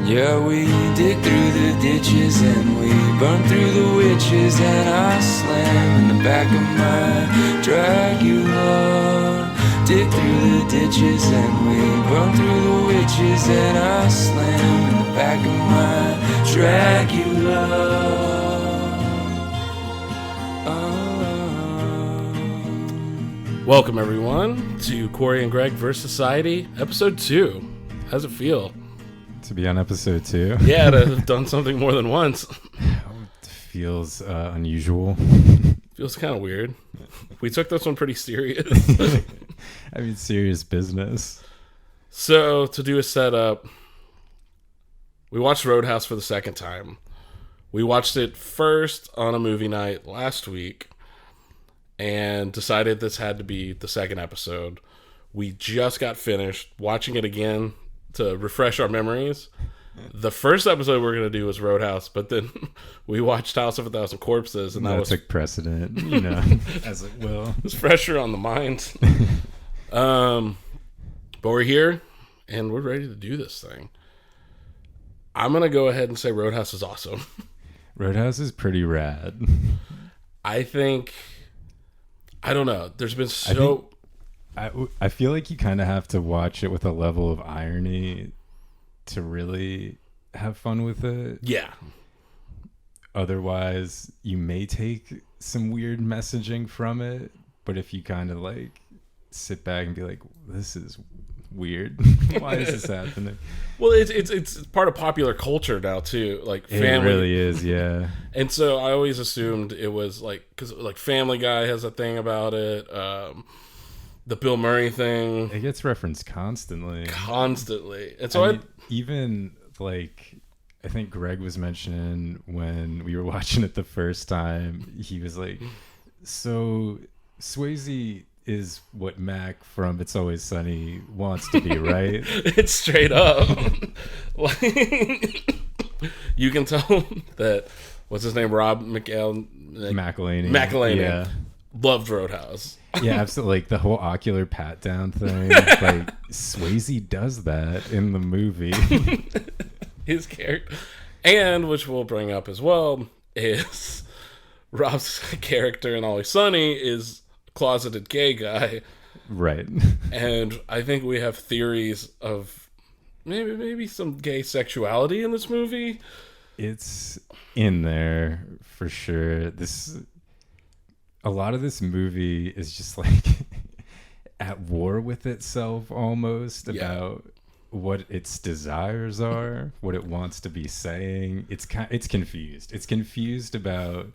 Yeah, we dig through the ditches and we burn through the witches, and I slam in the back of my Dracula. Dig through the ditches and we burn through the witches, and I slam in the back of my Dracula. Welcome everyone to Corey and Greg vs. Society, episode 2. How's it feel? To be on episode 2? Yeah, to have done something more than once. It feels unusual. Feels kind of weird. We took this one pretty serious. I mean, serious business. So, to do a setup, we watched Roadhouse for the second time. We watched it first on a movie night last week and decided this had to be the second episode. We just got finished watching it again to refresh our memories. The first episode we're going to do was Roadhouse, but then we watched House of a Thousand Corpses, and that took precedent, as it will. It's fresher on the mind. But we're here, and we're ready to do this thing. I'm going to go ahead and say Roadhouse is awesome. Roadhouse is pretty rad. I don't know. There's been I feel like you kind of have to watch it with a level of irony to really have fun with it. Yeah. Otherwise, you may take some weird messaging from it. But if you kind of like sit back and be like, this is weird. Why is this happening? Well, it's part of popular culture now too. Like family. It really is, yeah. And so I always assumed it was like, because like Family Guy has a thing about it. The Bill Murray thing. It gets referenced constantly. And so even like, I think Greg was mentioning when we were watching it the first time, he was like, so Swayze is what Mac from It's Always Sunny wants to be, right? It's straight up. Like, you can tell that, what's his name? Rob McElhaney. Yeah. Loved Roadhouse. Yeah, absolutely. Like the whole ocular pat down thing. Like Swayze does that in the movie. His character, and which we'll bring up as well, is Rob's character in Always Sunny is a closeted gay guy, right? And I think we have theories of maybe some gay sexuality in this movie. It's in there for sure. A lot of this movie is just like at war with itself almost about what its desires are, what it wants to be saying. It's confused. It's confused about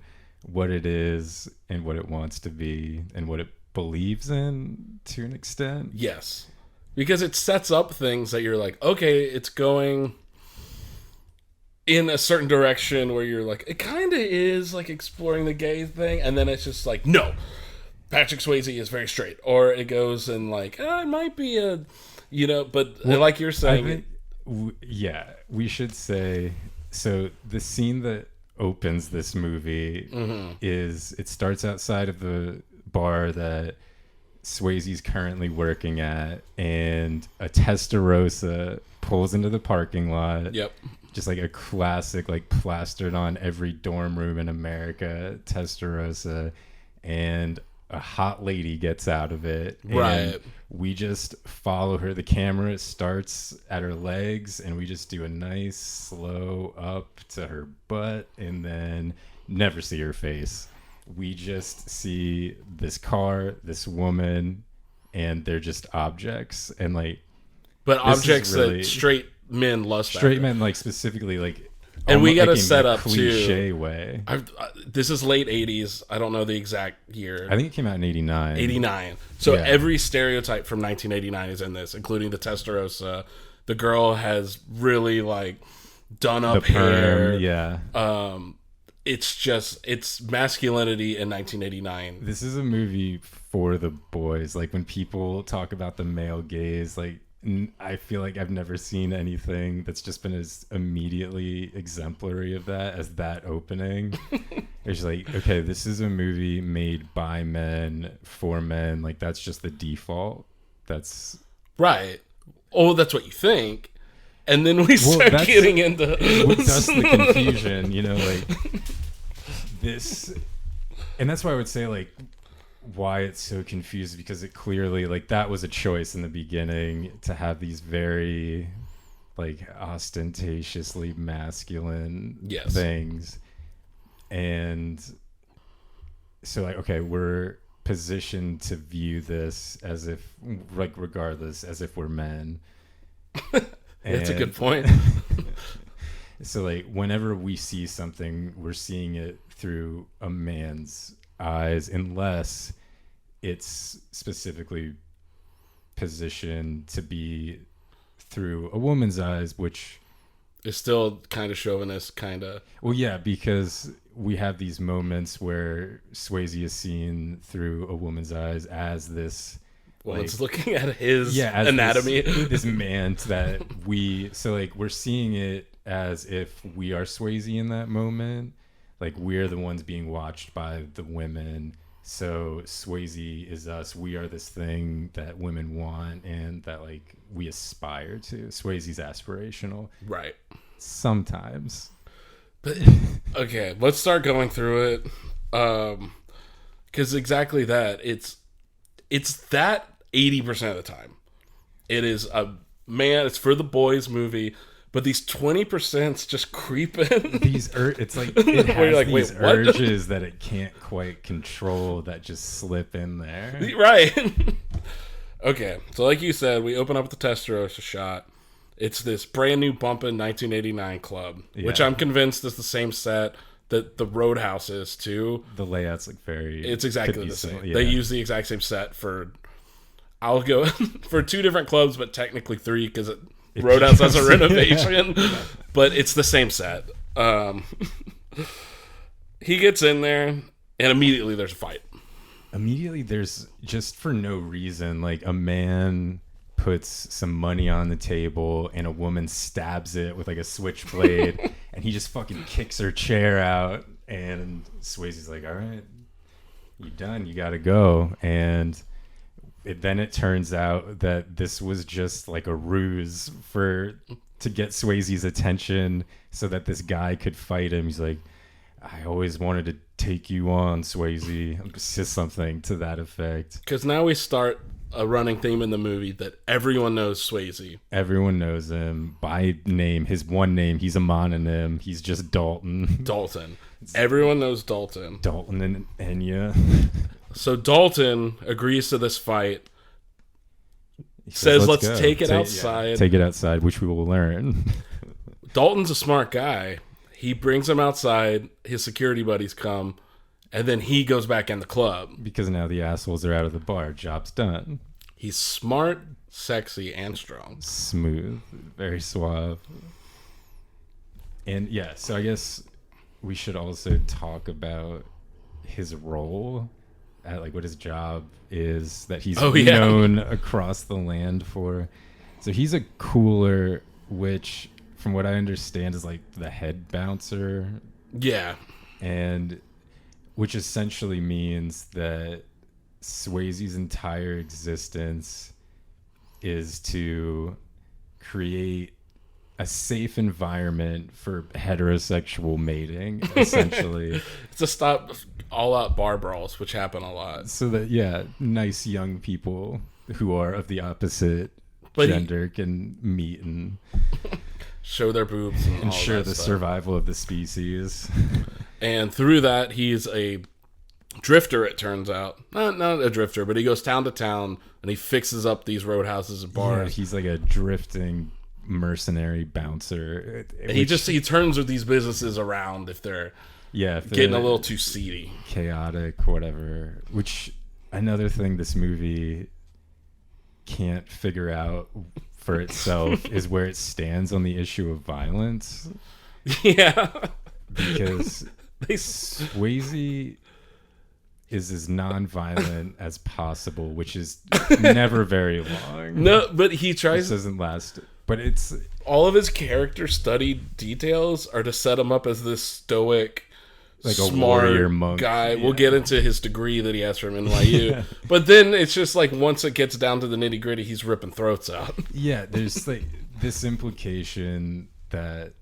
what it is and what it wants to be and what it believes in to an extent. Yes. Because it sets up things that you're like, okay, it's going in a certain direction where you're like, it kind of is like exploring the gay thing, and then it's just like, no, Patrick Swayze is very straight, or it goes and like, it might be but like you're saying, we should say, so the scene that opens this movie is, it starts outside of the bar that Swayze's currently working at, and a Testarossa pulls into the parking lot. Yep. Just like a classic, like plastered on every dorm room in America, Testarossa, and a hot lady gets out of it. Right. And we just follow her. The camera starts at her legs, and we just do a nice slow up to her butt, and then never see her face. We just see this car, this woman, and they're just objects. And like, but objects really, that straight men lust straight men, like specifically, like, and we got to like set up cliche too. Way. This is late 80s. I don't know the exact year. I think it came out in 89. 89. So every stereotype from 1989 is in this, including the Testarossa. The girl has really like done up hair. Yeah. It's masculinity in 1989. This is a movie for the boys. Like when people talk about the male gaze, like I feel like I've never seen anything that's just been as immediately exemplary of that as that opening. It's like, okay, this is a movie made by men for men. Like that's just the default. That's right. Oh, that's what you think. and then we start getting into that's the confusion, like this, and that's why I would say like why it's so confused, because it clearly like that was a choice in the beginning to have these very like ostentatiously masculine things, and so like okay, we're positioned to view this as if like regardless as if we're men. That's a good point. So like whenever we see something, we're seeing it through a man's eyes, unless it's specifically positioned to be through a woman's eyes, which is still kind of chauvinist, kind of. Well, yeah, because we have these moments where Swayze is seen through a woman's eyes as this. Well, it's looking at his anatomy. This man that we're seeing it as if we are Swayze in that moment. Like we're the ones being watched by the women. So Swayze is us. We are this thing that women want and that like we aspire to. Swayze's aspirational. Right. Sometimes. But okay, let's start going through it. Because exactly that. It's that 80% of the time. It is it's for the boys movie, but these 20%'s just creeping. It's like it has like, these urges that it can't quite control that just slip in there. Right. Okay, so like you said, we open up with the Testarossa shot. It's this brand new bumpin' 1989 club, which I'm convinced is the same set that the Roadhouse is too. The layout's like it's exactly the same. Yeah. They use the exact same set for, I'll go for 2 different clubs, but technically 3 because Roadhouse has a renovation, but it's the same set. He gets in there, and immediately there's a fight. Immediately there's, just for no reason, like a man puts some money on the table and a woman stabs it with like a switchblade and he just fucking kicks her chair out, and Swayze's like, all right, you done, you gotta go. And then it turns out that this was just like a ruse to get Swayze's attention so that this guy could fight him. He's like, I always wanted to take you on, Swayze. Just something to that effect. Because now we start a running theme in the movie that everyone knows Swayze. Everyone knows him by name. His one name, he's a mononym. He's just Dalton. Dalton. Everyone knows Dalton. Dalton and Enya. So Dalton agrees to this fight. Says, let's take it outside. Yeah, take it outside, which we will learn. Dalton's a smart guy. He brings him outside. His security buddies come. And then he goes back in the club. Because now the assholes are out of the bar. Job's done. He's smart, sexy, and strong. Smooth. Very suave. And yeah, so I guess we should also talk about his role at like what his job is that he's known across the land for. So he's a cooler, which from what I understand is like the head bouncer. Yeah. And which essentially means that Swayze's entire existence is to create a safe environment for heterosexual mating, essentially. It's to stop all-out bar brawls, which happen a lot. So that, nice young people who are of the opposite gender can meet and show their boobs and ensure the survival of the species. And through that, he's a drifter, it turns out. Not a drifter, but he goes town to town and he fixes up these roadhouses and bars. Yeah, he's like a drifting mercenary bouncer. He turns these businesses around if they're getting a little too seedy, chaotic, whatever. Which another thing this movie can't figure out for itself is where it stands on the issue of violence. Yeah, because Swayze is as non-violent as possible, which is never very long. No, but he tries. This doesn't last. But it's all of his character studied details are to set him up as this stoic, like smart a warrior monk guy. Yeah. We'll get into his degree that he has from NYU, but then it's just like once it gets down to the nitty gritty, he's ripping throats out. Yeah, there's like this implication that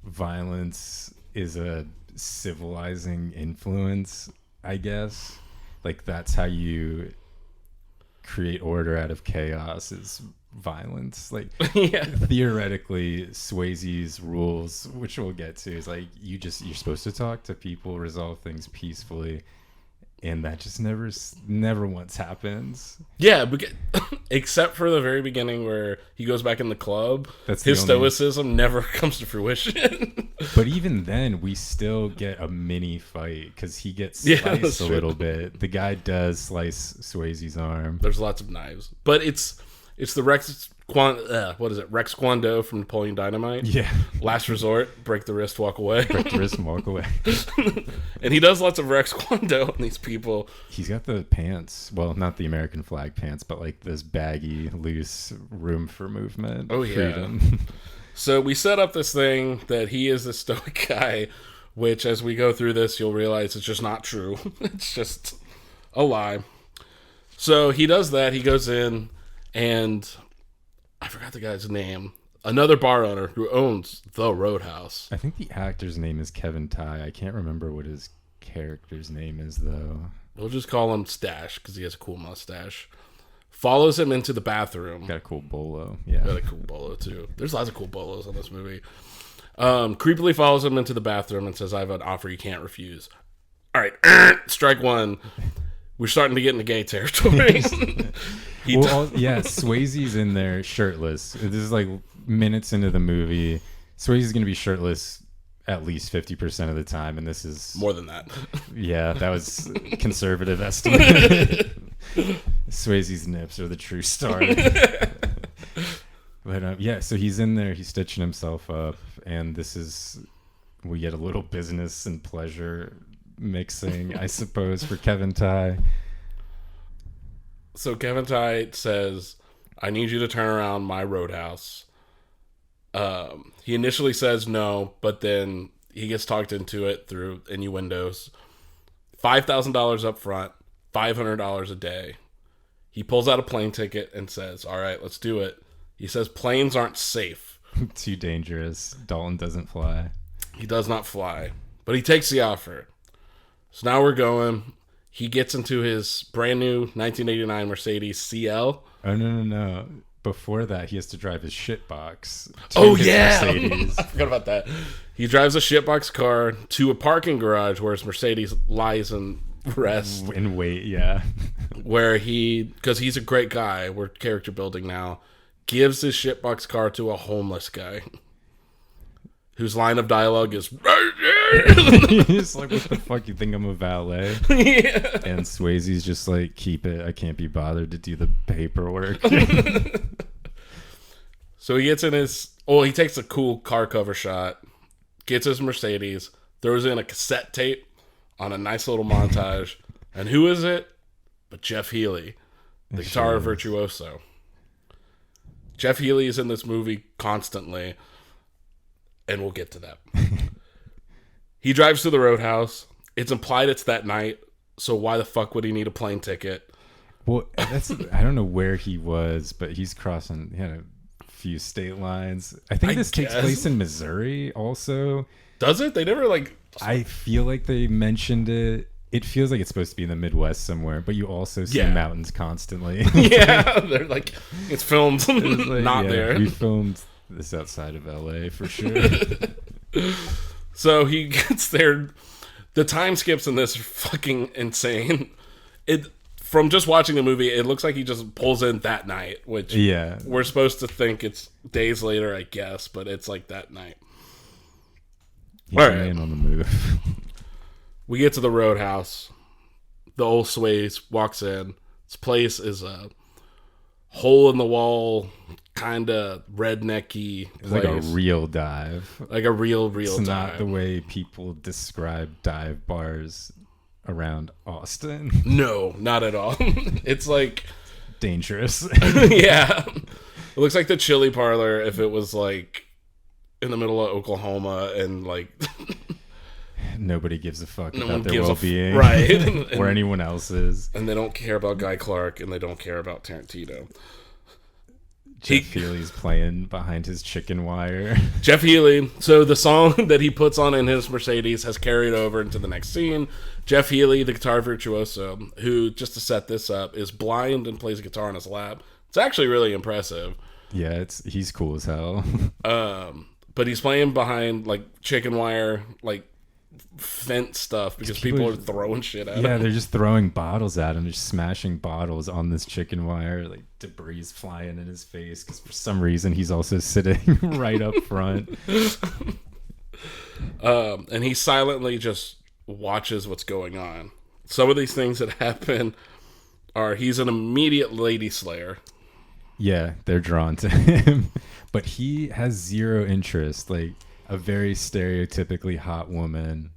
violence is a civilizing influence, I guess. Like, that's how you create order out of chaos, is violence. Like, Yeah. theoretically, Swayze's rules, which we'll get to, is like you're supposed to talk to people, resolve things peacefully, and that just never once happens. Yeah, except for the very beginning where he goes back in the club. That's his the only- stoicism never comes to fruition. But even then, we still get a mini fight because he gets Yeah, sliced that's a true. little bit. The guy does slice Swayze's arm. There's lots of knives, but it's the Rex Kwon-Do from Napoleon Dynamite. Yeah. Last resort, break the wrist, walk away. Break the wrist and walk away. And he does lots of Rex Kwon-Do on these people. He's got the pants. Well, not the American flag pants, but like this baggy, loose, room for movement. Oh, yeah. Freedom. So we set up this thing that he is the stoic guy, which as we go through this, you'll realize it's just not true. It's just a lie. So he does that. He goes in, and I forgot the guy's name. Another bar owner who owns the Roadhouse. I think the actor's name is Kevin Ty. I can't remember what his character's name is, though. We'll just call him Stash because he has a cool mustache. Follows him into the bathroom. Got a cool bolo. Yeah. Got a cool bolo, too. There's lots of cool bolos in this movie. Creepily follows him into the bathroom and says, I have an offer you can't refuse. All right, strike one. We're starting to get into gay territory. Swayze's in there shirtless. This is like minutes into the movie. Swayze's going to be shirtless at least 50% of the time, and this is... More than that. Yeah, that was conservative estimate. Swayze's nips are the true story. But so he's in there, he's stitching himself up, and we get a little business and pleasure mixing, I suppose, for Kevin Ty. So Kevin Ty says, I need you to turn around my Roadhouse. He initially says no, but then he gets talked into it through innuendos. $5,000 up front, $500 a day. He pulls out a plane ticket and says, all right, let's do it. He says planes aren't safe. Too dangerous. Dalton doesn't fly. He does not fly, but he takes the offer. So now we're going. He gets into his brand new 1989 Mercedes CL. Oh, no. Before that, he has to drive his shitbox. Mercedes. I forgot about that. He drives a shitbox car to a parking garage where his Mercedes lies and rests. And wait, yeah. Where because he's a great guy, we're character building now, gives his shitbox car to a homeless guy whose line of dialogue is He's like, what the fuck, you think I'm a valet? Yeah. And Swayze's just like, keep it, I can't be bothered to do the paperwork. So he gets in he takes a cool car cover shot, gets his Mercedes, throws in a cassette tape on a nice little montage. And who is it but Jeff Healey, the guitar virtuoso. Jeff Healey is in this movie constantly, and we'll get to that. He drives to the Roadhouse. It's implied it's that night, so why the fuck would he need a plane ticket? Well, I don't know where he was, but he had a few state lines. I think this takes place in Missouri also. Does it? They never I feel like they mentioned it. It feels like it's supposed to be in the Midwest somewhere, but you also see mountains constantly. Yeah, they're like, it's filmed not there. We filmed this outside of LA for sure. So he gets there. The time skips in this are fucking insane. From just watching the movie, it looks like he just pulls in that night, which we're supposed to think it's days later, I guess, but it's like that night. He's all right. on the move. We get to the Roadhouse. The old Swayze walks in. This place is a hole-in-the-wall, kind of rednecky place. It's like a real dive. Like a real dive. It's not the way people describe dive bars around Austin. No, not at all. It's like... dangerous. Yeah. It looks like the chili parlor if it was like in the middle of Oklahoma and like... Nobody gives a fuck no about their well-being. Right. Or anyone else's. And they don't care about Guy Clark and they don't care about Tarantino. Jeff Healey's playing behind his chicken wire. Jeff Healey. So the song that he puts on in his Mercedes has carried over into the next scene. Jeff Healey, the guitar virtuoso, who, just to set this up, is blind and plays guitar on his lap. It's actually really impressive. Yeah, he's cool as hell. But he's playing behind like chicken wire, like fence stuff because people are throwing shit at him. Yeah, they're just throwing bottles at him, just smashing bottles on this chicken wire, like debris flying in his face because for some reason he's also sitting right up front. And he silently just watches what's going on. Some of these things that happen are he's an immediate lady slayer. Yeah, they're drawn to him, but he has zero interest. Like a very stereotypically hot woman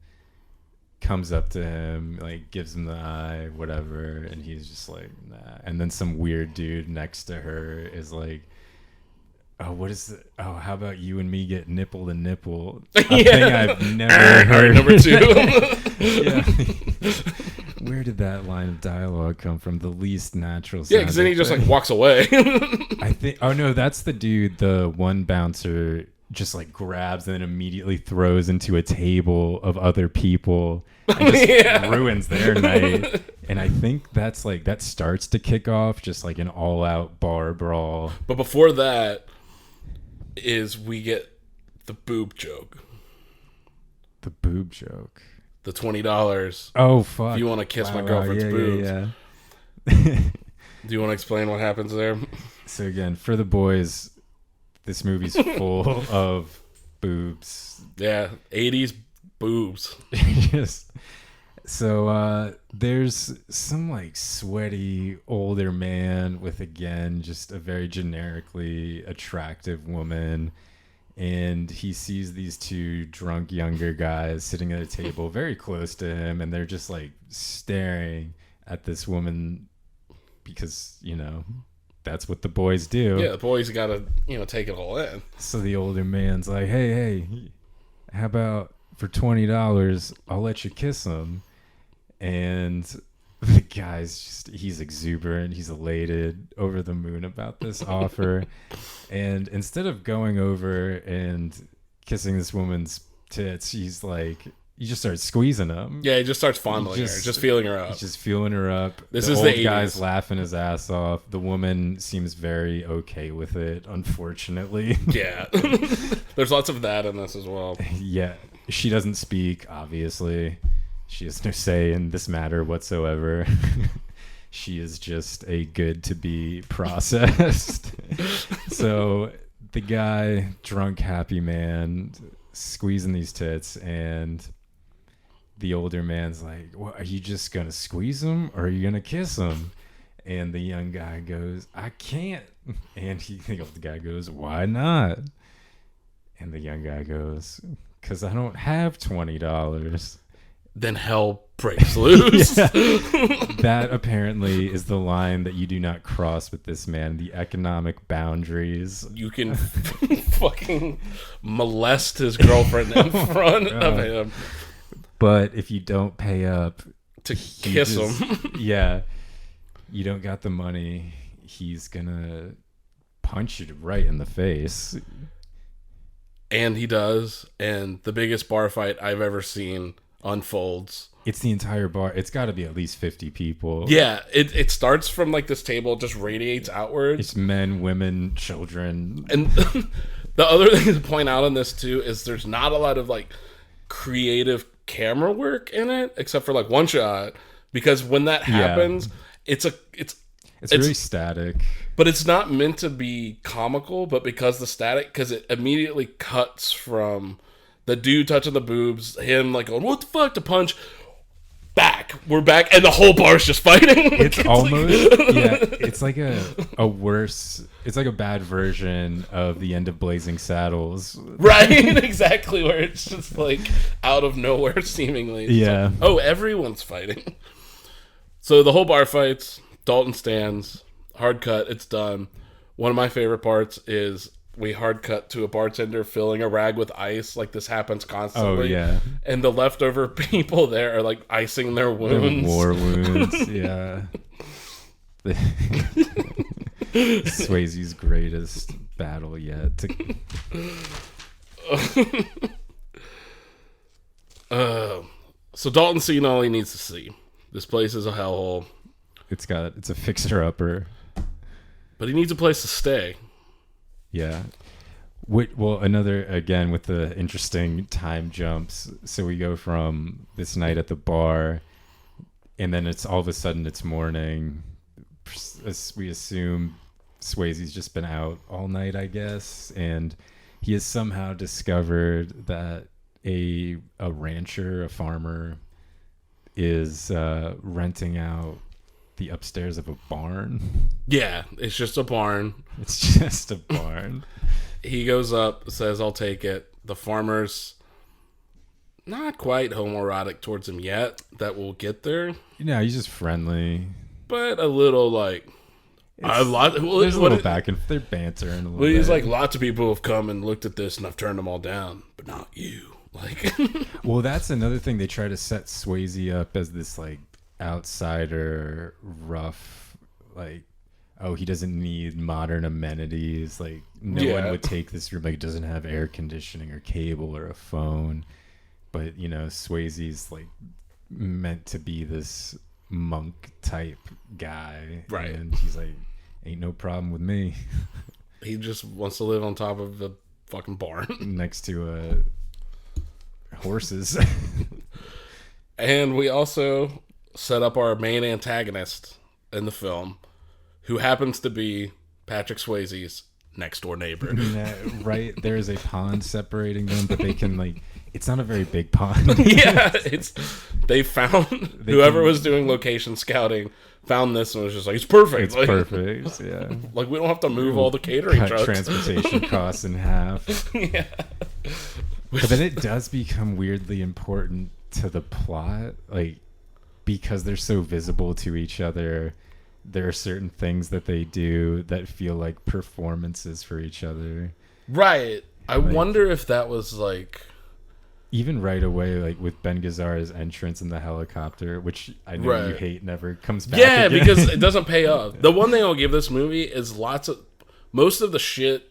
comes up to him, like gives him the eye, whatever, and he's just like, nah. And then some weird dude next to her is like, oh, what is it? Oh, how about you and me get nipple to nipple? A thing I've never heard. Number 2. Yeah. Where did that line of dialogue come from? The least natural. Yeah, because then he just like walks away. I think. Oh no, that's the dude. The one bouncer just like grabs and then immediately throws into a table of other people and just ruins their night. And I think that's like that starts to kick off just like an all-out bar brawl. But before that is we get the boob joke. The boob joke. The $20. Oh fuck! If you want to kiss my girlfriend's boobs. Yeah. Do you want to explain what happens there? So again, for the boys, this movie's full of boobs. Yeah, 80s boobs. Yes. So there's some like sweaty older man with, again, just a very generically attractive woman. And he sees these two drunk younger guys sitting at a table very close to him. And they're just like staring at this woman because, you know, that's what the boys do. Yeah, the boys got to, take it all in. So the older man's like, hey, how about for $20, I'll let you kiss him. And the guy's just, he's exuberant. He's elated, over the moon about this offer. And instead of going over and kissing this woman's tits, he's like, he just starts squeezing them. Yeah, he just starts fondling her, just feeling her up. He's just feeling her up. This the is old the 80s. guy's laughing his ass off. The woman seems very okay with it, unfortunately. Yeah. There's lots of that in this as well. Yeah. She doesn't speak, obviously. She has no say in this matter whatsoever. She is just a good to be processed. So the guy, drunk, happy man, squeezing these tits, and the older man's like, well, are you just going to squeeze him or are you going to kiss him? And the young guy goes, I can't. And the old guy goes, why not? And the young guy goes, because I don't have $20. Then hell breaks loose. Yeah. That apparently is the line that you do not cross with this man. The economic boundaries. You can fucking molest his girlfriend in front of him. But if you don't pay up to kiss him. Yeah. You don't got the money. He's going to punch you right in the face. And he does. And the biggest bar fight I've ever seen unfolds. It's the entire bar. It's got to be at least 50 people. Yeah, it starts from like this table, just radiates outwards. It's men, women, children. And the other thing to point out on this too is there's not a lot of like creative camera work in it, except for like one shot. Because when that happens, it's very static. But it's not meant to be comical. But because it immediately cuts from the dude touching the boobs, him like going, what the fuck, to punch, we're back, and the whole bar's just fighting. It's almost, it's like a worse, it's like a bad version of the end of Blazing Saddles. Right, exactly, where it's just like out of nowhere seemingly. It's like, oh, everyone's fighting. So the whole bar fights, Dalton stands, hard cut, it's done. One of my favorite parts is we hard cut to a bartender filling a rag with ice. Like, this happens constantly. Oh, yeah. And the leftover people there are, like, icing their wounds. Their war wounds, yeah. Swayze's greatest battle yet. So Dalton's seen all he needs to see. This place is a hellhole. It's a fixer-upper. But he needs a place to stay. Yeah. Well, another, again, with the interesting time jumps. So we go from this night at the bar, and then it's all of a sudden it's morning. As we assume Swayze's just been out all night, I guess, and he has somehow discovered that a rancher, a farmer, is renting out the upstairs of a barn. Yeah, it's just a barn. It's just a barn. He goes up, says, I'll take it. The farmer's not quite homoerotic towards him yet. That will get there. He's just friendly. But a little like... there's a little back and they're bantering a little bit. He's bit. like, lots of people have come and looked at this and I've turned them all down. But not you. Like, well, that's another thing. They try to set Swayze up as this like outsider, rough, like, oh, he doesn't need modern amenities. Like, no one would take this room. Like, it doesn't have air conditioning or cable or a phone. But, Swayze's like meant to be this monk type guy. Right. And he's like, ain't no problem with me. He just wants to live on top of the fucking barn. Next to horses. And we also set up our main antagonist in the film, who happens to be Patrick Swayze's next door neighbor. Right, there is a pond separating them, but they can like, it's not a very big pond. Yeah, they found whoever was doing location scouting found this and was just like, it's perfect. It's like, perfect. Yeah, like we don't have to move all the catering cut trucks. Transportation costs in half. Yeah, but then it does become weirdly important to the plot, like, because they're so visible to each other. There are certain things that they do that feel like performances for each other. Right. I wonder if that was like... Even right away, like with Ben Gazzara's entrance in the helicopter, which I know you hate, never comes back again. Because it doesn't pay off. The one thing I'll give this movie is most of the shit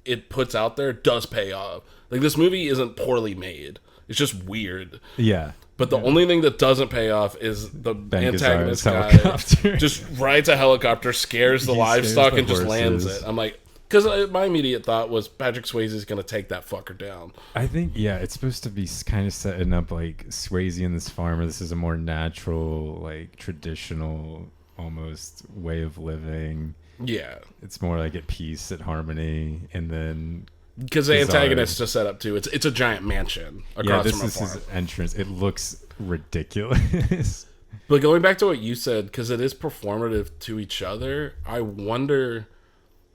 it puts out there does pay off. Like, this movie isn't poorly made. It's just weird. Yeah. But the only thing that doesn't pay off is the Ben antagonist guy helicopter. just rides a helicopter, scares the livestock, and just lands it. I'm like, because my immediate thought was Patrick Swayze is going to take that fucker down. I think, it's supposed to be kind of setting up like Swayze and this farmer. This is a more natural, like traditional, almost way of living. Yeah. It's more like at peace, at harmony, and then... Because the antagonist is set up too. It's a giant mansion across from a farm. His entrance. It looks ridiculous. But going back to what you said, because it is performative to each other, I wonder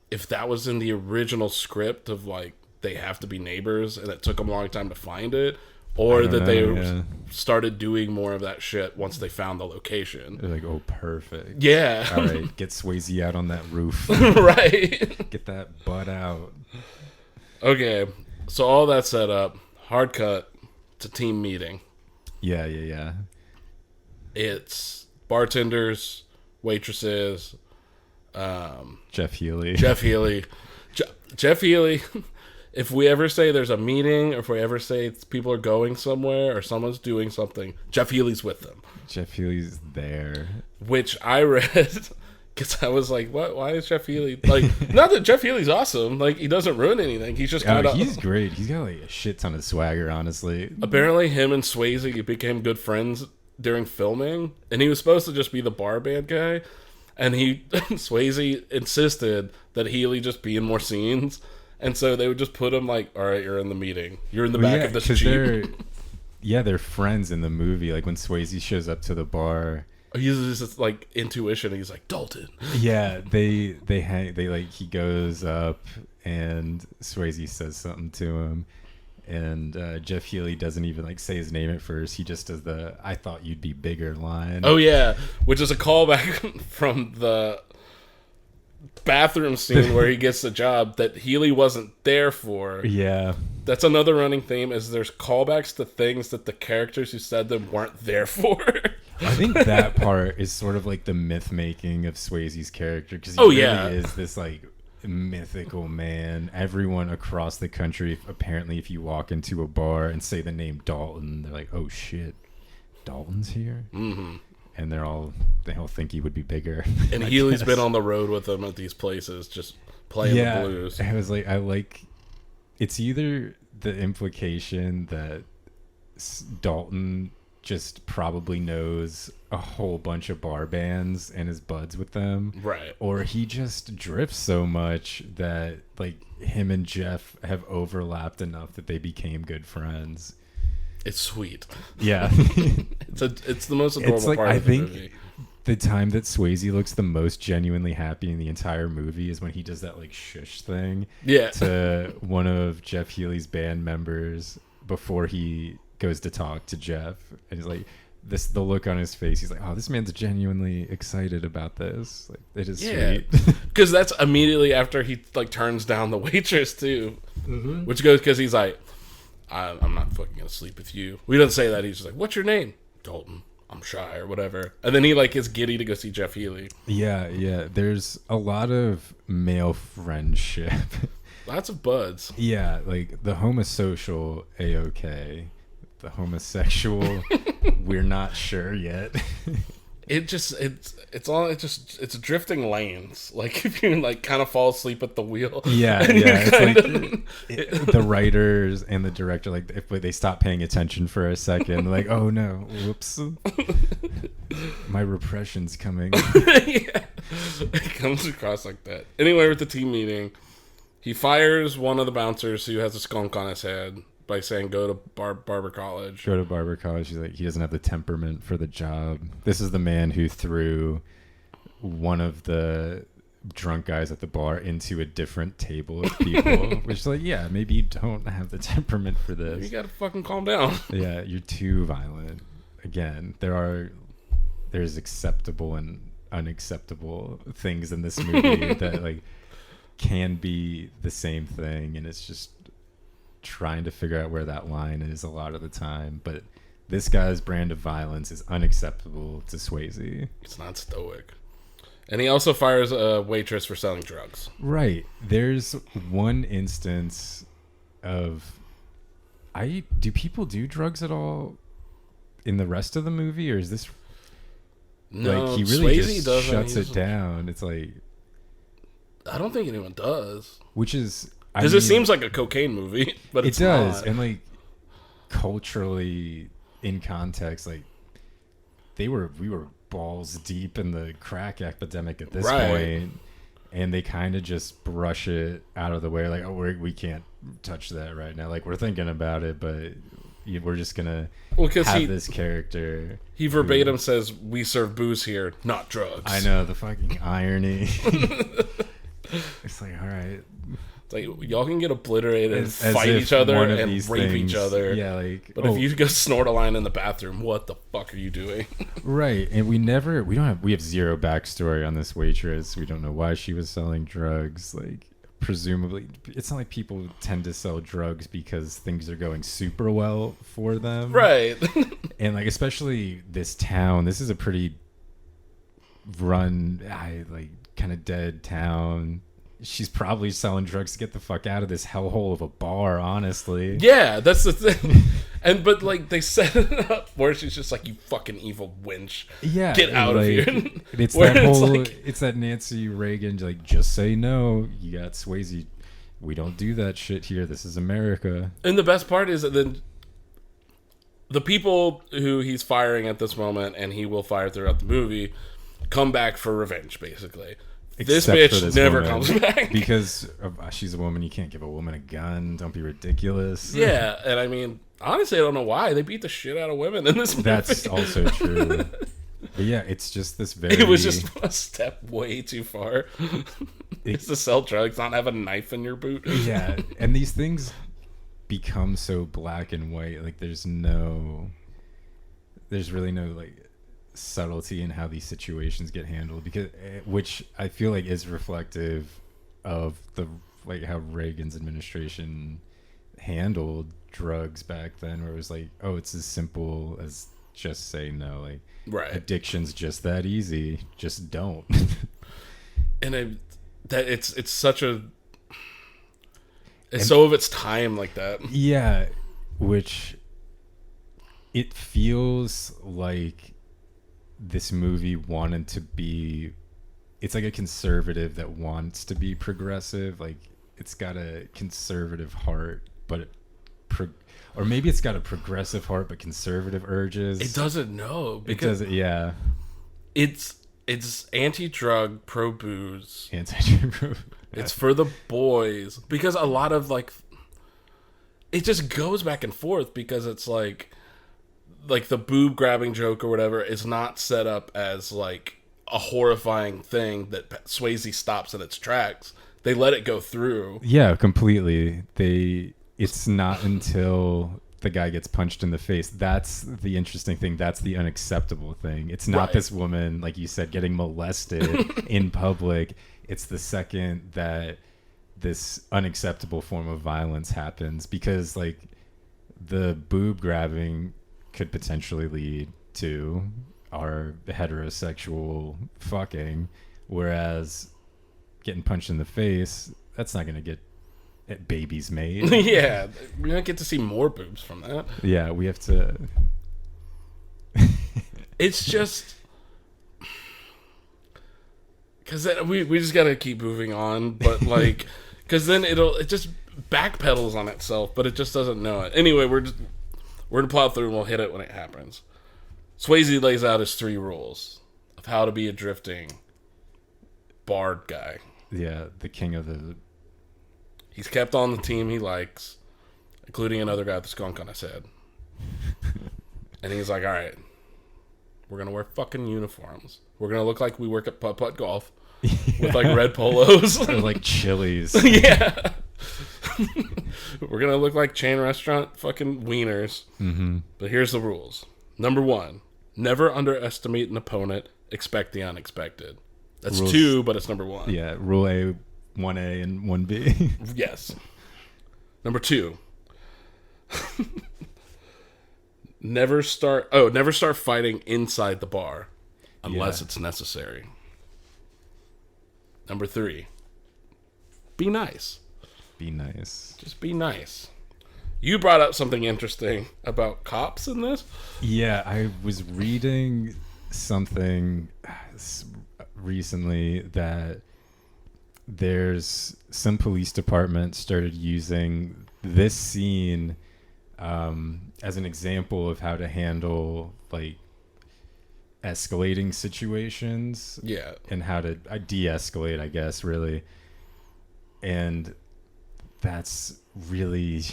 if that was in the original script of like they have to be neighbors and it took them a long time to find it, or that they started doing more of that shit once they found the location. They're like, oh, perfect. Yeah. All right, get Swayze out on that roof. Right. Get that butt out. Okay, so all that set up, hard cut to team meeting. Yeah. It's bartenders, waitresses, Jeff Healey. Jeff Healey. Jeff Healey, if we ever say there's a meeting, or if we ever say people are going somewhere, or someone's doing something, Jeff Healey's with them. Jeff Healey's there. Which I read... Because I was like, what? Why is Jeff Healey... Like, not that Jeff Healey's awesome. Like, he doesn't ruin anything. He's just kind of... He's great. He's got, like, a shit ton of swagger, honestly. Apparently, him and Swayze became good friends during filming. And he was supposed to just be the bar band guy. And Swayze insisted that Healey just be in more scenes. And so they would just put him like, all right, you're in the meeting. You're in the back of this Jeep. They're friends in the movie. Like, when Swayze shows up to the bar... He uses this like intuition. He's like, Dalton. Yeah, they hang. They like, he goes up and Swayze says something to him, and Jeff Healey doesn't even like say his name at first. He just does the "I thought you'd be bigger" line. Oh yeah, which is a callback from the bathroom scene where he gets the job that Healey wasn't there for. Yeah, that's another running theme. Is there's callbacks to things that the characters who said them weren't there for. I think that part is sort of like the myth making of Swayze's character, because he really is this like mythical man. Everyone across the country, apparently, if you walk into a bar and say the name Dalton, they're like, "Oh shit, Dalton's here," and they all think he would be bigger. And Healy's been on the road with them at these places, just playing the blues. I was like, it's either the implication that Dalton just probably knows a whole bunch of bar bands and is buds with them, right? Or he just drifts so much that like him and Jeff have overlapped enough that they became good friends. It's sweet. Yeah. it's the most adorable part of the movie. The time that Swayze looks the most genuinely happy in the entire movie is when he does that like shush thing to one of Jeff Healy's band members before he goes to talk to Jeff, and he's like, the look on his face, he's like, oh, this man's genuinely excited about this. Like, it is sweet. Because that's immediately after he like turns down the waitress too, which goes because he's like, I'm not fucking gonna sleep with you. We don't say that. He's just like, what's your name? Dalton. I'm shy or whatever. And then he like is giddy to go see Jeff Healy. Yeah. There's a lot of male friendship. Lots of buds. Yeah, like the homosocial A-OK. The homosexual, we're not sure yet. It's drifting lanes. Like if you like kind of fall asleep at the wheel. Yeah. It's like the writers and the director, like if they stop paying attention for a second, like, oh no, whoops, my repression's coming. Yeah. It comes across like that. Anyway, with the team meeting, he fires one of the bouncers who has a skunk on his head by saying, go to Barber College. Go to Barber College. He's like, he doesn't have the temperament for the job. This is the man who threw one of the drunk guys at the bar into a different table of people. Which is like, yeah, maybe you don't have the temperament for this. You gotta fucking calm down. Yeah, you're too violent. Again, there's acceptable and unacceptable things in this movie that like can be the same thing, and it's just trying to figure out where that line is a lot of the time. But this guy's brand of violence is unacceptable to Swayze. It's not stoic. And he also fires a waitress for selling drugs. Right. There's one instance of do people do drugs at all in the rest of the movie, or is this no, like he really Swayze just shuts it down? It's like, I don't think anyone does. Which is, because it seems like a cocaine movie, but it does not. And like culturally, in context, like we were balls deep in the crack epidemic at this point, and they kind of just brush it out of the way, like, oh, we can't touch that right now. Like, we're thinking about it, but we're just gonna have this character. He verbatim says, "We serve booze here, not drugs." I know, the fucking irony. It's like, all right. Like, y'all can get obliterated and fight each other and rape each other. Yeah, like, but if you go snort a line in the bathroom, what the fuck are you doing? Right. And we have zero backstory on this waitress. We don't know why she was selling drugs. Like, presumably, it's not like people tend to sell drugs because things are going super well for them. Right. And like, especially this town, this is a pretty kind of dead town. She's probably selling drugs to get the fuck out of this hellhole of a bar, honestly. Yeah, that's the thing. But like, they set it up where she's just like, you fucking evil wench. Yeah. Get out of here. It's that Nancy Reagan, like, just say no. You got Swayze. We don't do that shit here. This is America. And the best part is that then the people who he's firing at this moment, and he will fire throughout the movie, come back for revenge, basically. This bitch never comes back. Because she's a woman. You can't give a woman a gun. Don't be ridiculous. Yeah, and I mean, honestly, I don't know why. They beat the shit out of women in this movie. That's also true. But yeah, it's just this very... It was just a step way too far. It's to sell drugs, not have a knife in your boot. Yeah, and these things become so black and white. Like, there's really no, like, subtlety in how these situations get handled, because which I feel like is reflective of the like how Reagan's administration handled drugs back then, where it was like, oh, it's as simple as just say no. Like, Right. addiction's just that easy. Just don't. And it's such a... It's so of its time like that. Yeah, which it feels like this movie wanted to be... It's like a conservative that wants to be progressive. Like, it's got a conservative heart, but or maybe it's got a progressive heart but conservative urges. It doesn't know. Because yeah. It's anti-drug, pro-booze. Anti-drug. It's for the boys. Because a lot of, like... It just goes back and forth because it's like the boob grabbing joke or whatever is not set up as, like, a horrifying thing that Swayze stops in its tracks. They let it go through. Yeah, completely. It's not until the guy gets punched in the face. That's the interesting thing. That's the unacceptable thing. It's not Right. this woman, like you said, getting molested in public. It's the second that this unacceptable form of violence happens, because like the boob grabbing could potentially lead to our heterosexual fucking, whereas getting punched in the face, that's not going to get babies made. Yeah. We don't get to see more boobs from that. Yeah, we have to... It's just... Because we just got to keep moving on, but like... Because then it just backpedals on itself, but it just doesn't know it. Anyway, we're going to plow through and we'll hit it when it happens. Swayze lays out his 3 rules of how to be a drifting bard guy. Yeah, the king of the... He's kept on the team he likes, including another guy with a skunk on his head. And he's like, all right, we're going to wear fucking uniforms. We're going to look like we work at putt-putt golf with, like, red polos. Or like Chili's. Yeah. We're going to look like chain restaurant fucking wieners. Mm-hmm. But here's the rules. Number 1, never underestimate an opponent. Expect the unexpected. That's Rules. 2, but it's number 1. Yeah, rule A, 1A, and 1B. Yes. Number 2. Never start fighting inside the bar unless it's necessary. Number 3. Be nice. Be nice. Just be nice. You brought up something interesting about cops in this. Yeah, I was reading something recently that there's some police departments started using this scene as an example of how to handle like escalating situations. Yeah. And how to de-escalate, I guess, really. And that's really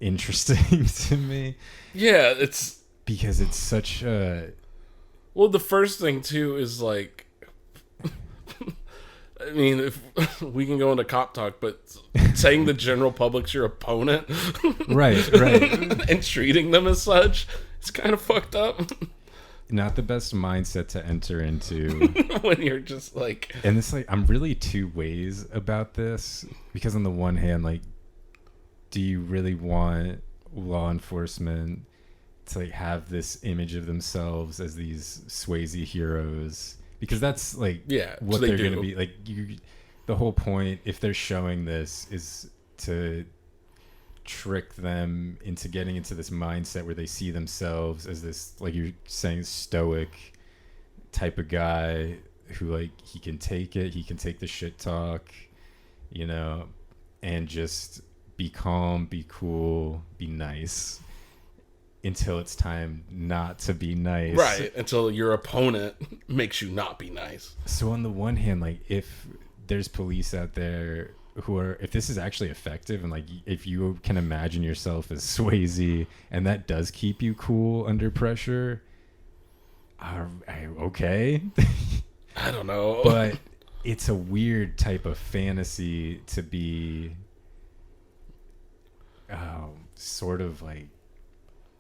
interesting to me. Yeah, it's... Because it's such a... Well, the first thing, too, is like... I mean, if we can go into cop talk, but saying the general public's your opponent... Right. and treating them as such, it's kind of fucked up. Not the best mindset to enter into. When you're just like... And it's like, I'm really two ways about this. Because on the one hand, like, do you really want law enforcement to like have this image of themselves as these Swayze heroes? Because that's like what they're going to be. Like, the whole point, if they're showing this, is to trick them into getting into this mindset where they see themselves as this, like you're saying, stoic type of guy who, like, he can take the shit talk, you know, and just be calm, be cool, be nice until it's time not to be nice. Right, until your opponent makes you not be nice. So on the one hand, like, if there's police out there who are, if this is actually effective, and like if you can imagine yourself as Swayze and that does keep you cool under pressure, okay. I don't know. But it's a weird type of fantasy to be sort of like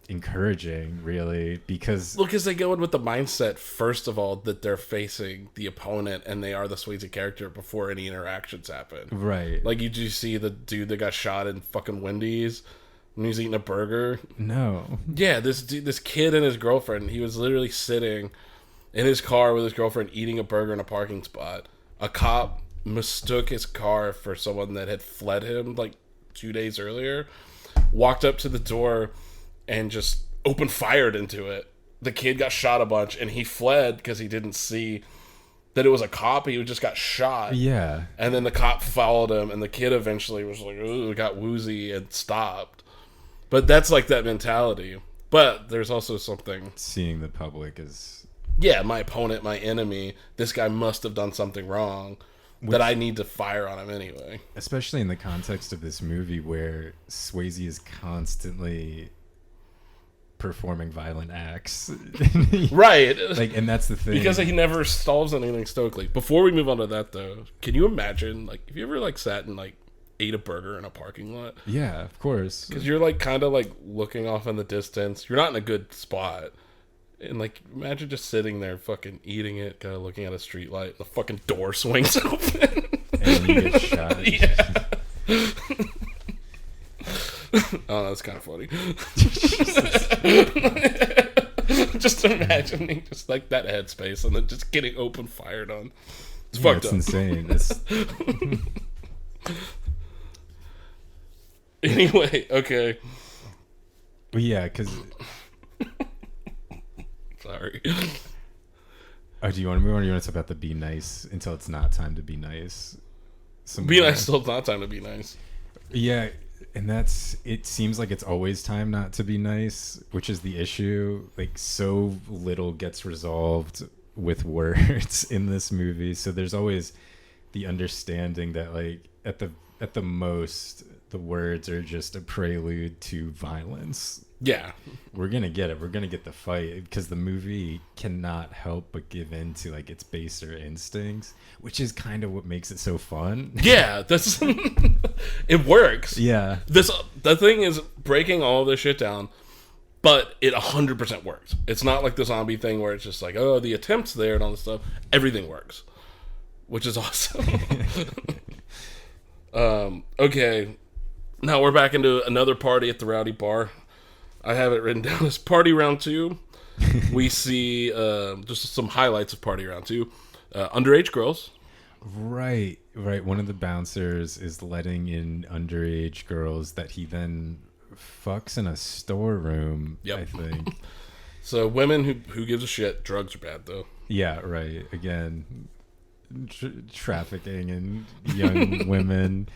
encouraging, really, because look, as they go in with the mindset, first of all, that they're facing the opponent and they are the Swayze character before any interactions happen. Right. Like, you do see the dude that got shot in fucking Wendy's, when he was eating a burger? No. Yeah, this kid and his girlfriend, he was literally sitting in his car with his girlfriend eating a burger in a parking spot. A cop mistook his car for someone that had fled him like 2 days earlier, walked up to the door and just opened fired into it. The kid got shot a bunch and he fled because he didn't see that it was a cop. He just got shot. Yeah. And then the cop followed him and the kid eventually was like, ooh, got woozy and stopped. But that's like that mentality. But there's also something... Seeing the public is... Yeah, my opponent, my enemy, this guy must have done something wrong that I need to fire on him anyway. Especially in the context of this movie where Swayze is constantly performing violent acts. Right. Like, and that's the thing. Because he never solves anything stoically. Before we move on to that, though, can you imagine, like, if you ever, like, sat and, like, ate a burger in a parking lot? Yeah, of course. Because you're, like, kind of, like, looking off in the distance. You're not in a good spot. And, like, imagine just sitting there fucking eating it, kind of looking at a street light. The fucking door swings open. And you get shot. Yeah. Oh, that's kind of funny. Just imagining just like that headspace and then just getting open fired on. It's fucked it's up. Insane. It's... Anyway, okay. Well, yeah, because... Sorry. Oh, do you want to move on or do you want to talk about the be nice until it's not time to be nice? Be nice till it's not time to be nice. Yeah, and that's... It seems like it's always time not to be nice, which is the issue. Like, so little gets resolved with words in this movie. So there's always the understanding that, like, at the most, the words are just a prelude to violence. Yeah. We're going to get it. We're going to get the fight because the movie cannot help but give in to, like, its baser instincts, which is kind of what makes it so fun. Yeah, that's... It works. Yeah. The thing is breaking all of this shit down, but it 100% works. It's not like the zombie thing where it's just like, oh, the attempt's there and all this stuff. Everything works, which is awesome. Okay. Now we're back into another party at the Rowdy Bar. I have it written down as Party Round 2. We see just some highlights of Party Round 2. Underage girls. Right. One of the bouncers is letting in underage girls that he then fucks in a storeroom, Yep. I think. So women who gives a shit. Drugs are bad, though. Yeah, right. Again, trafficking in young women.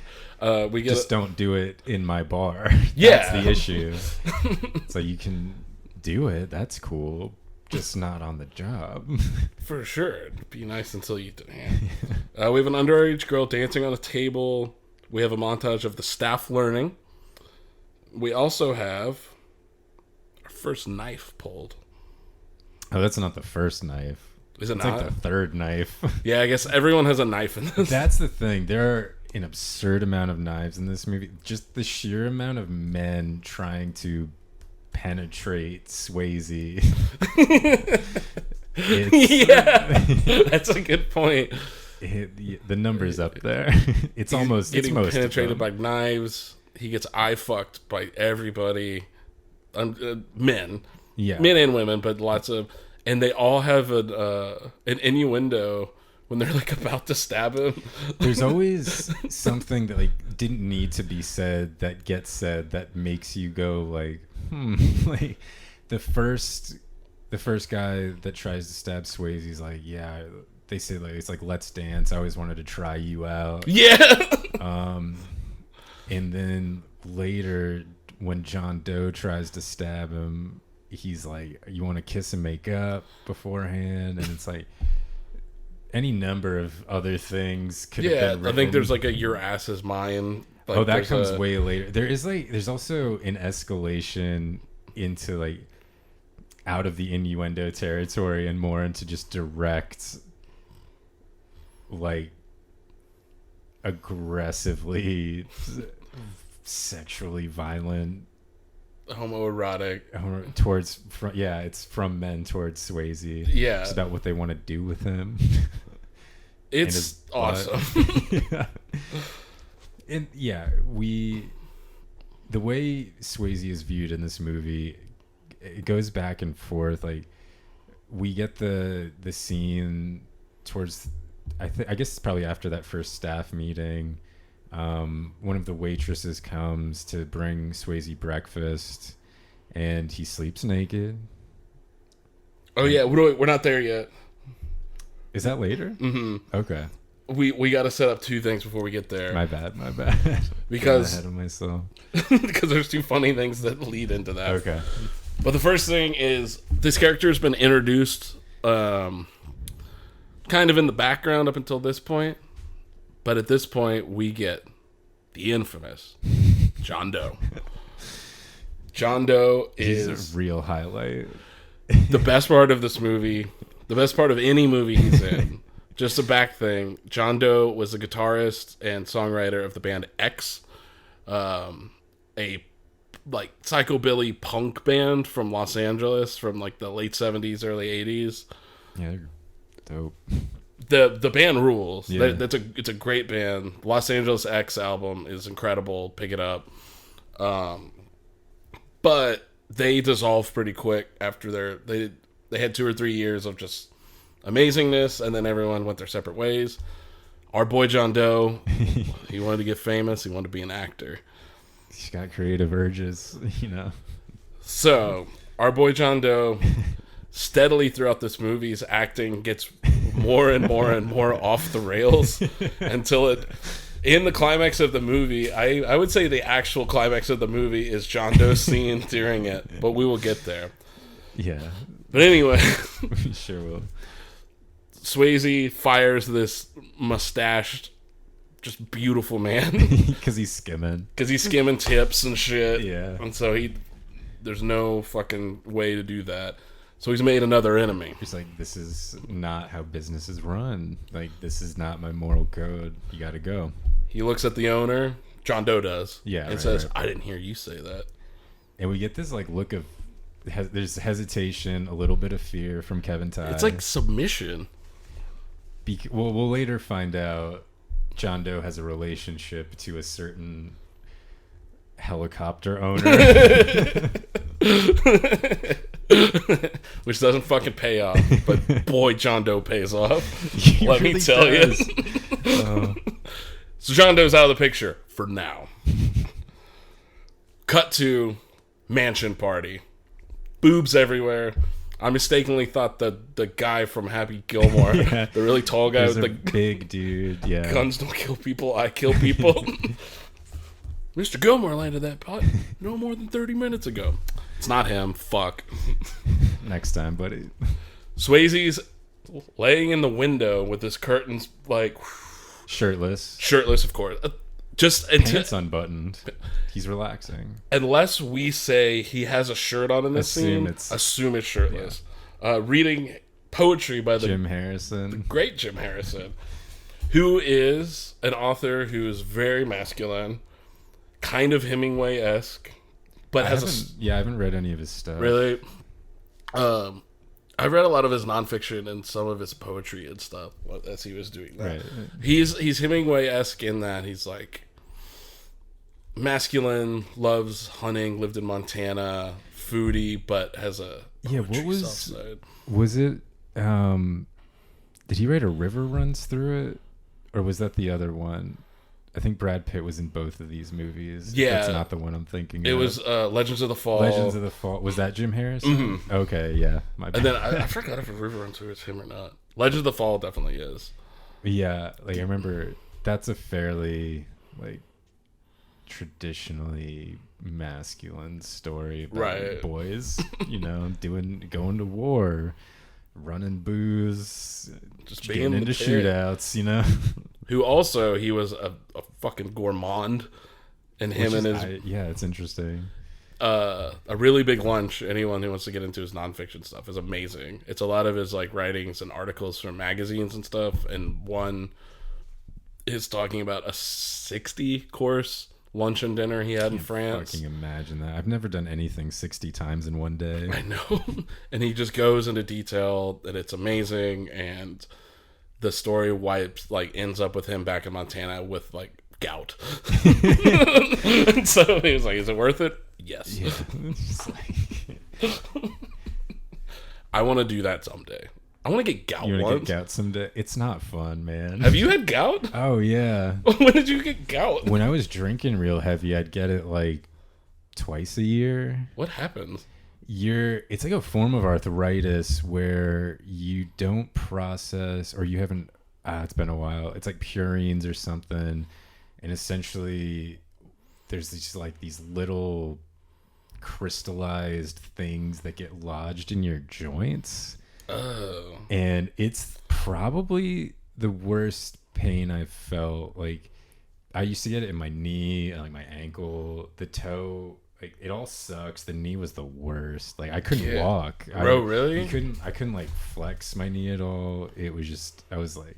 We get don't do it in my bar. Yeah. That's the issue. So you can do it. That's cool. Just not on the job. For sure. It'd be nice until you didn't. We have an underage girl dancing on a table. We have a montage of the staff learning. We also have our first knife pulled. Oh, that's not the first knife. Is it It's not? like the third knife. Yeah, I guess everyone has a knife in this. That's the thing. There are an absurd amount of knives in this movie. Just the sheer amount of men trying to penetrate Swayze. Yeah, that's a good point. The number's up there. It's almost Getting it's most penetrated of by them. knives. He gets eye fucked by everybody. Men. Yeah. Men and women, but lots of... And they all have an innuendo when they're like about to stab him. There's always something that like didn't need to be said that gets said that makes you go like, like the first guy that tries to stab Swayze, he's like, yeah, they say like it's like let's dance. I always wanted to try you out. Yeah. And then later when John Doe tries to stab him, he's like, you want to kiss and make up beforehand? And it's like any number of other things could have been written. I think there's like a your ass is mine. Like, that comes way later. There's also an escalation into like out of the innuendo territory and more into just direct, like aggressively sexually violent, homoerotic towards it's from men towards Swayze. Yeah, it's about what they want to do with him. It's awesome. And yeah, the way Swayze is viewed in this movie, it goes back and forth. Like, we get the scene towards, I guess it's probably after that first staff meeting. One of the waitresses comes to bring Swayze breakfast, and he sleeps naked. Oh yeah, we're not there yet. Is that later? Mm-hmm. Okay. We got to set up two things before we get there. My bad. Because ahead of myself. Because there's two funny things that lead into that. Okay. But the first thing is this character has been introduced kind of in the background up until this point. But at this point, we get the infamous John Doe. John Doe is He's a real highlight. the best part of this movie, the best part of any movie he's in. Just a back thing. John Doe was the guitarist and songwriter of the band X, a like psychobilly punk band from Los Angeles from like the late 70s, early 80s. Yeah, dope. The band rules. Yeah. It's a great band. Los Angeles X album is incredible. Pick it up. But they dissolved pretty quick after they had 2 or 3 years of just amazingness, and then everyone went their separate ways. Our boy John Doe, he wanted to get famous. He wanted to be an actor. He's got creative urges, you know. So our boy John Doe, steadily throughout this movie's acting gets more and more and more off the rails until in the climax of the movie, I would say the actual climax of the movie is John Doe's scene during it, but we will get there. Yeah. But anyway, We sure will. Swayze fires this mustached, just beautiful man. Because he's skimming. Because he's skimming tips and shit. Yeah. And so there's no fucking way to do that. So he's made another enemy. He's like, this is not how businesses run. Like, this is not my moral code. You got to go. He looks at the owner, John Doe does, Yeah, and right, says, right. I didn't hear you say that. And we get this, like, look of, there's hesitation, a little bit of fear from Kevin Ty. It's like submission. We'll later find out John Doe has a relationship to a certain helicopter owner. Which doesn't fucking pay off, but boy, John Doe pays off. He Let me really tell does. you. So John Doe's out of the picture for now. Cut to mansion party. Boobs everywhere. I mistakenly thought that the guy from Happy Gilmore, Yeah. the really tall guy There's with a the big dude, yeah. guns don't kill people, I kill people. Mr. Gilmore landed that pot no more than 30 minutes ago. It's not him. Fuck. Next time, buddy. Swayze's laying in the window with his curtains, like, Shirtless. shirtless, of course. Just until, Pants unbuttoned. He's relaxing. unless we say he has a shirt on in this Assume scene, it's- assume it's shirtless. Reading poetry by the Jim Harrison. great Jim Harrison, who is an author who is very masculine, kind of Hemingway-esque, but I has haven't read any of his stuff. really. I read a lot of his nonfiction and some of his poetry and stuff as he was doing that. Right. He's Hemingway-esque in that he's like masculine, loves hunting, lived in Montana, foodie, but has a Yeah, what poetry was- soft side. Was it did he write A River Runs Through It? Or was that the other one? I think Brad Pitt was in both of these movies. Yeah. That's not the one I'm thinking It of. was Legends of the Fall. Legends of the Fall. Was that Jim Harrison? Mhm. Okay, yeah. My bad. And then I forgot if a River Runs Through it's him or not. Legends of the Fall definitely is. Yeah, like I remember that's a fairly like traditionally masculine story about Right. boys, going to war, running booze, Just getting being into legit. shootouts, Who also, he was a fucking gourmand. And him and his it's interesting. a really big lunch. Anyone who wants to get into his nonfiction stuff is amazing. It's a lot of his like writings and articles from magazines and stuff. And one is talking about a 60-course lunch and dinner he had in France. Fucking imagine that. I've never done anything 60 times in one day. I know. And he just goes into detail, and it's amazing. And the story ends up with him back in Montana with like gout. And so he was like, is it worth it? Yes. Yeah. It's just like, I want to do that someday. I want to get gout you want to once. get gout someday? It's not fun, man. Have you had gout? Oh, yeah. When did you get gout? When I was drinking real heavy, I'd get it like twice a year. What happens? It's like a form of arthritis where you don't process, or you haven't, it's been a while. It's like purines or something. And essentially there's these little crystallized things that get lodged in your joints. Oh. And it's probably the worst pain I've felt. Like, I used to get it in my knee and like my ankle, the toe. Like, it all sucks. The knee was the worst. Like, I couldn't walk. Bro, really? I couldn't like flex my knee at all. It was just, I was like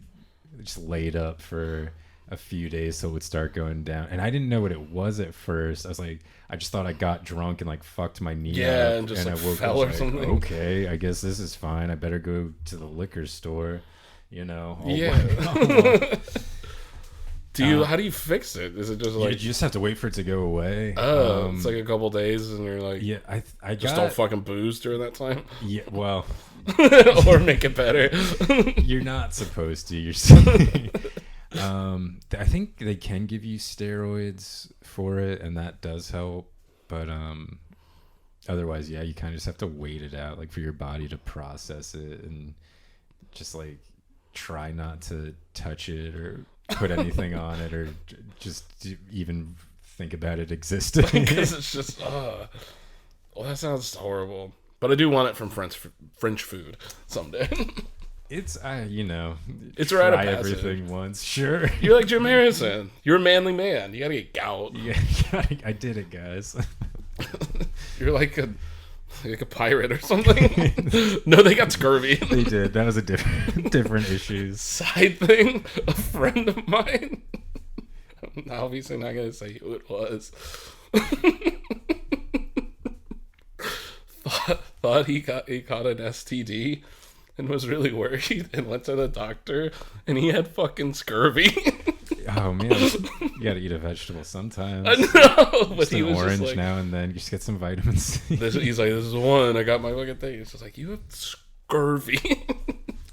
just laid up for a few days till it would start going down. And I didn't know what it was at first. I was like, I just thought I got drunk and like fucked my knee up. And just and like I woke fell up or like, something. okay, I guess this is fine. I better go to the liquor store, you know. How do you fix it? Is it just like you just have to wait for it to go away? it's like a couple days and you're like, yeah, I just don't fucking booze during that time? Yeah, well, or make it better. you're not supposed to. You're I think they can give you steroids for it, and that does help. But otherwise, yeah, you kind of just have to wait it out, like for your body to process it, and just like try not to touch it or put anything on it, or just even think about it existing. Because it's just, well, that sounds horrible. But I do want it from French food someday. It's it's a rite of try passage. everything once, sure. You're like Jim Harrison. You're a manly man. You gotta get gout. Yeah, I did it, guys. You're like a pirate or something. No, they got scurvy. They did. That was a different issues. Side thing. A friend of mine. I'm obviously not gonna say who it was. thought he caught an STD. And was really worried and went to the doctor, and he had fucking scurvy. Oh man, you gotta eat a vegetable sometimes. I know, but Just he an was orange just like, now and then. You just get some vitamin C. he's like, this is one. I got my fucking thing. It's just like, you have scurvy.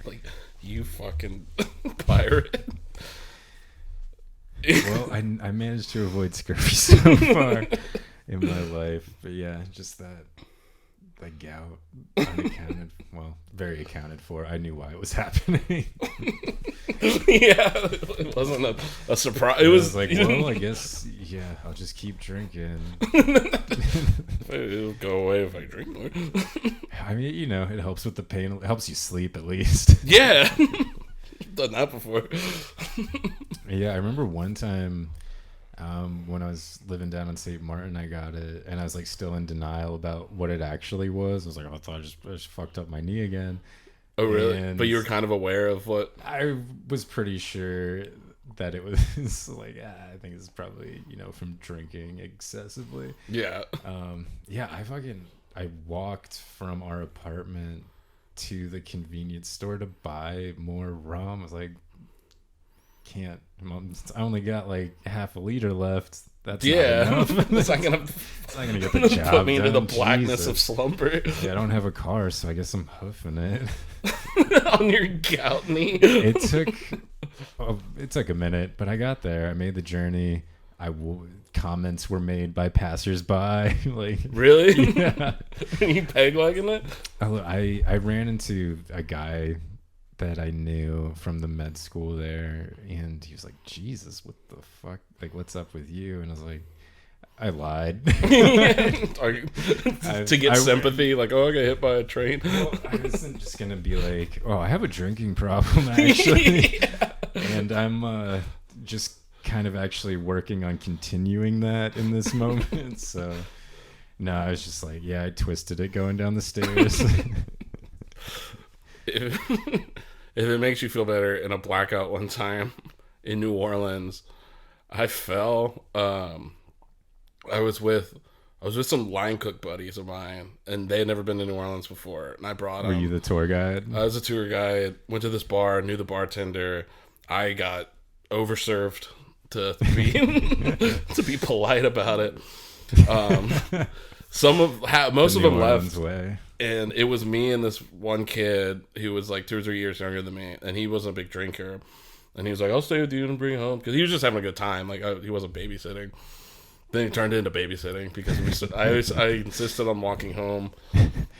Like, you fucking pirate. Well, I managed to avoid scurvy so far in my life, but yeah, just that gout, very accounted for. I knew why it was happening. Yeah, it wasn't a surprise. It was like, well, I guess, yeah, I'll just keep drinking. It'll go away if I drink more. I mean, it helps with the pain. It helps you sleep at least. Yeah, done that before. Yeah, I remember one time when I was living down in St. Martin, I got it, and I was like still in denial about what it actually was. I was like, I thought I just fucked up my knee again. Oh, really? And but you were kind of aware of what? I was pretty sure that it was like, I think it's probably, from drinking excessively. Yeah. Yeah, I walked from our apartment to the convenience store to buy more rum. I was like, I only got like half a liter left. That's not enough. It's not gonna get the job put me into the done. blackness Jesus. of slumber. Yeah, I don't have a car, so I guess I'm hoofing it. On your gout knee. It took a minute, but I got there. I made the journey. Comments were made by passersby. Like, really? Yeah. You peg wagging it? I ran into a guy that I knew from the med school there, and he was like, Jesus, what the fuck? Like, what's up with you? And I was like, I lied. To get sympathy, like, oh, I got hit by a train. Well, I wasn't just gonna be like, oh, I have a drinking problem, actually. Yeah. And I'm just kind of actually working on continuing that in this moment. So no, I was just like, yeah, I twisted it going down the stairs. If it makes you feel better, in a blackout one time in New Orleans, I fell. I was with some line cook buddies of mine, and they had never been to New Orleans before, and I brought them. Were you the tour guide? I was a tour guide. Went to this bar, knew the bartender. I got overserved to be to be polite about it. Most of them left, and it was me and this one kid who was like 2 or 3 years younger than me, and he wasn't a big drinker. And he was like, "I'll stay with you and bring you home," because he was just having a good time. Like he wasn't babysitting. Then it turned into babysitting because I insisted on walking home.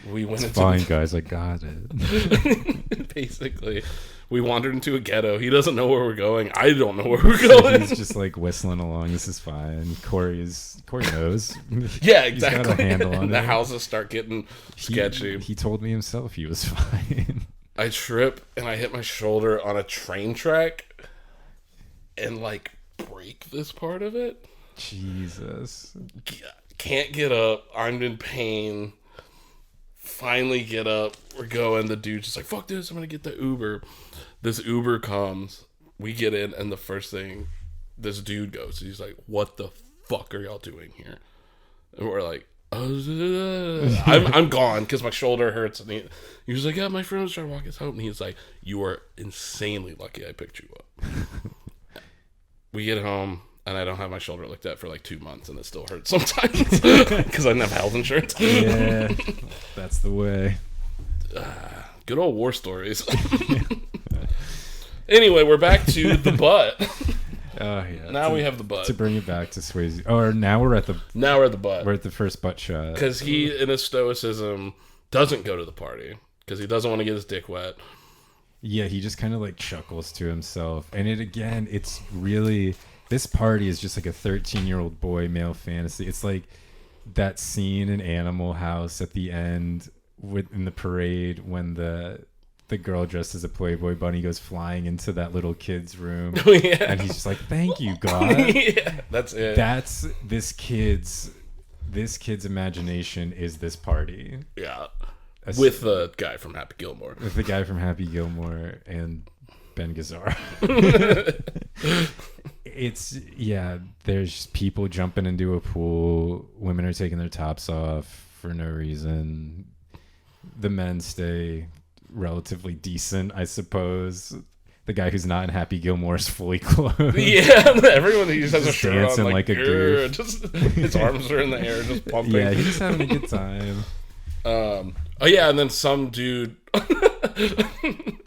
We went into fine, guys. I got it. Basically, we wandered into a ghetto. He doesn't know where we're going. I don't know where we're going. He's just like whistling along. This is fine. Corey knows. Yeah, exactly. He's got a handle on the it. houses start getting sketchy. He told me himself he was fine. I trip and I hit my shoulder on a train track and like break this part of it. Jesus. Can't get up. I'm in pain. Finally get up. We're going. The dude's just like, fuck this. I'm going to get the Uber. This Uber comes. We get in, and the first thing this dude goes, he's like, what the fuck are y'all doing here? And we're like, I'm gone because my shoulder hurts. And he was like, yeah, my friend was trying to walk us home. And he's like, you are insanely lucky I picked you up. We get home. And I don't have my shoulder looked at for like 2 months, and it still hurts sometimes because I didn't have health insurance. Yeah, that's the way. Good old war stories. Anyway, we're back to the butt. Oh yeah. Now we have the butt. To bring it back to Swayze. Or now we're at the butt. We're at the first butt shot. Because he, in his stoicism, doesn't go to the party because he doesn't want to get his dick wet. Yeah, he just kind of like chuckles to himself, and it's really. This party is just like a 13-year-old boy male fantasy. It's like that scene in Animal House at the end in the parade when the girl dressed as a Playboy bunny goes flying into that little kid's room. Oh, yeah. And he's just like, thank you, God. Yeah, that's it. That's this kid's imagination is this party. Yeah. With the guy from Happy Gilmore. With the guy from Happy Gilmore and Ben Gazzara. There's people jumping into a pool. Women are taking their tops off for no reason. The men stay relatively decent, I suppose. The guy who's not in Happy Gilmore is fully clothed. Yeah, everyone he just has a shirt dancing on, like a goof. His arms are in the air, just pumping. Yeah, he's just having a good time. And then some dude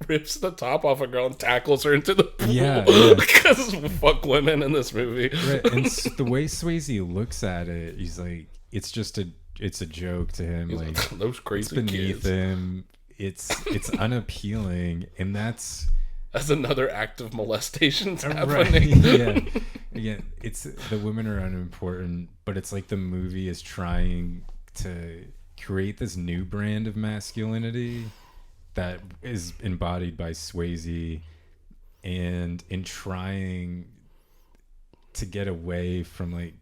rips the top off a girl and tackles her into the pool. Yeah. Because fuck women in this movie. Right, and the way Swayze looks at it, he's like, it's a joke to him. Like those crazy it's beneath kids. him. It's unappealing, and that's another act of molestation happening. Right. Yeah. It's the women are unimportant, but it's like the movie is trying to create this new brand of masculinity that is embodied by Swayze, and in trying to get away from like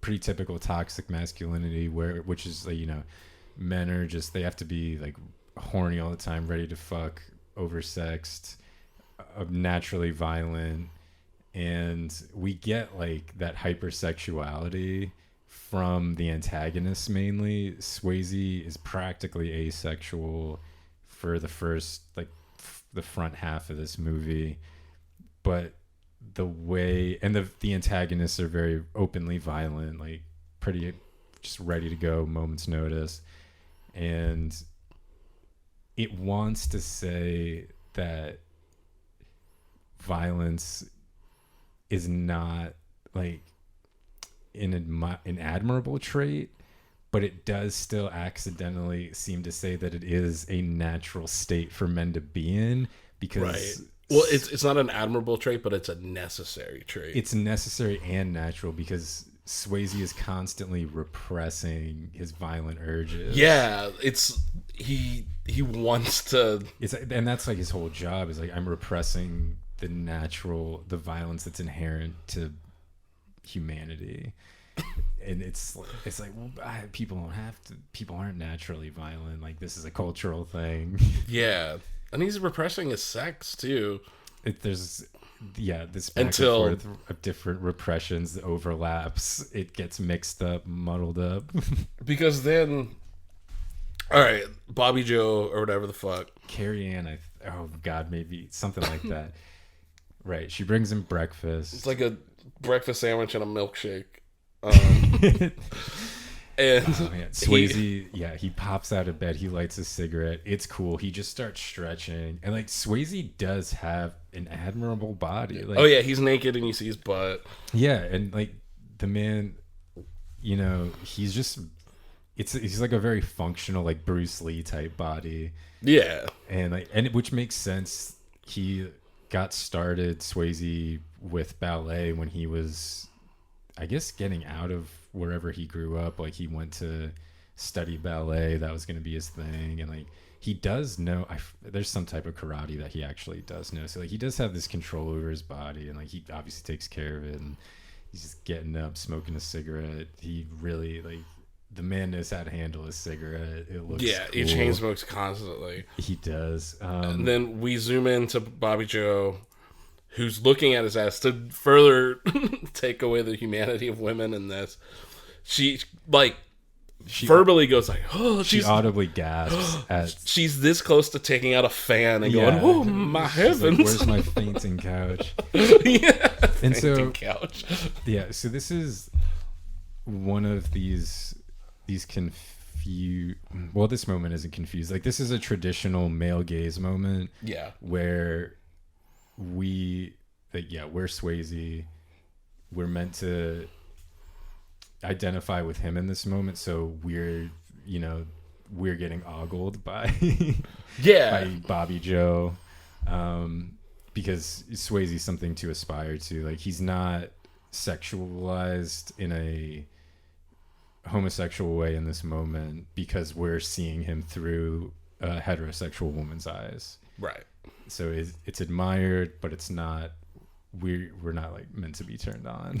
pretty typical toxic masculinity which is like, men are just, they have to be like horny all the time, ready to fuck, oversexed, naturally violent, and we get like that hypersexuality from the antagonists mainly. Swayze is practically asexual for the first, like, the front half of this movie, but the way, and the antagonists are very openly violent, like pretty just ready to go, moment's notice, and it wants to say that violence is not like an admirable trait, but it does still accidentally seem to say that it is a natural state for men to be in, because right. Well, it's not an admirable trait, but it's a necessary trait. It's necessary and natural because Swayze is constantly repressing his violent urges. Yeah, he wants to. And that's like his whole job is like, I'm repressing the violence that's inherent to humanity. And it's like, well, people aren't naturally violent. Like, this is a cultural thing. Yeah, and he's repressing his sex too. This back and forth of different repressions overlaps. It gets mixed up, muddled up. Because then, all right, Bobby Joe or whatever the fuck, Carrie Ann, maybe something like that. Right. She brings him breakfast. It's like a breakfast sandwich and a milkshake. And Oh, man. Swayze, he pops out of bed. He lights a cigarette. It's cool. He just starts stretching. And, like, Swayze does have an admirable body. Like, oh, yeah, he's naked and you see his butt. Yeah, and, like, the man, you know, he's just... He's like a very functional, like, Bruce Lee type body. Yeah. And, like, which makes sense. He got started, Swayze, with ballet when he was, I guess, getting out of wherever he grew up. Like, he went to study ballet. That was going to be his thing. And, like, he does know there's some type of karate that he actually does know. So, like, he does have this control over his body, and, like, he obviously takes care of it. And he's just getting up, smoking a cigarette. He really, like, the man knows how to handle a cigarette. It looks cool. He chain smokes constantly. He does. And then we zoom into Bobby Joe, who's looking at his ass to further take away the humanity of women in this. She verbally goes like, "Oh," she audibly gasps. She's this close to taking out a fan and going, "Oh my heavens! Like, where's my fainting couch?" And so, couch. Yeah. So this is one of these this moment isn't confused. Like, this is a traditional male gaze moment. Yeah. Where we're Swayze. We're meant to identify with him in this moment. So we're getting ogled by by Bobby Joe. Because Swayze's something to aspire to. Like, he's not sexualized in a homosexual way in this moment because we're seeing him through a heterosexual woman's eyes. Right. So it's admired, but it's not. We're not, like, meant to be turned on.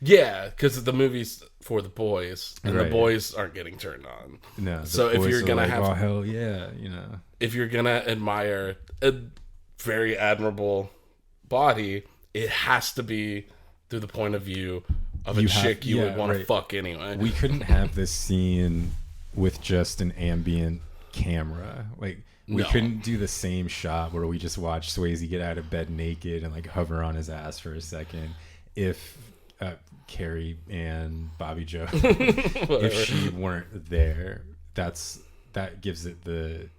Yeah, because the movie's for the boys, and right. The boys aren't getting turned on. No. So if you're gonna have, oh hell yeah, you know, if you're gonna admire a very admirable body, it has to be through the point of view of a chick you would want to fuck anyway. We couldn't have this scene with just an ambient camera. Like, we couldn't do the same shot where we just watch Swayze get out of bed naked and, like, hover on his ass for a second. If Carrie and Bobby Joe, if she weren't there, that gives it the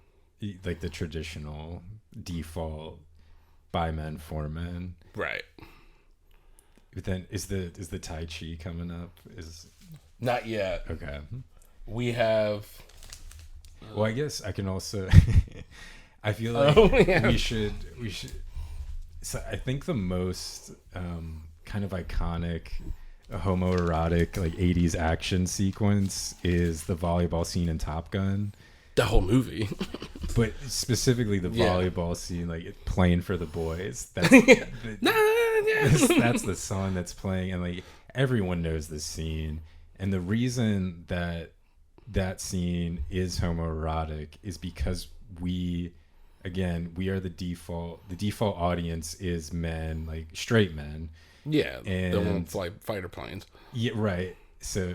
traditional default by men for men. Right. But then is the Tai Chi coming up? Not yet. Okay. We have. Well, I guess I can also. I feel like we should. So I think the most kind of iconic homoerotic, like, 80s action sequence is the volleyball scene in Top Gun. The whole movie. But specifically the volleyball scene, like, playing for the boys. That's the song that's playing, and, like, everyone knows this scene. And the reason that scene is homoerotic is because we are the default audience is men, like, straight men. Yeah, and they won't fly fighter planes. Yeah, right. So,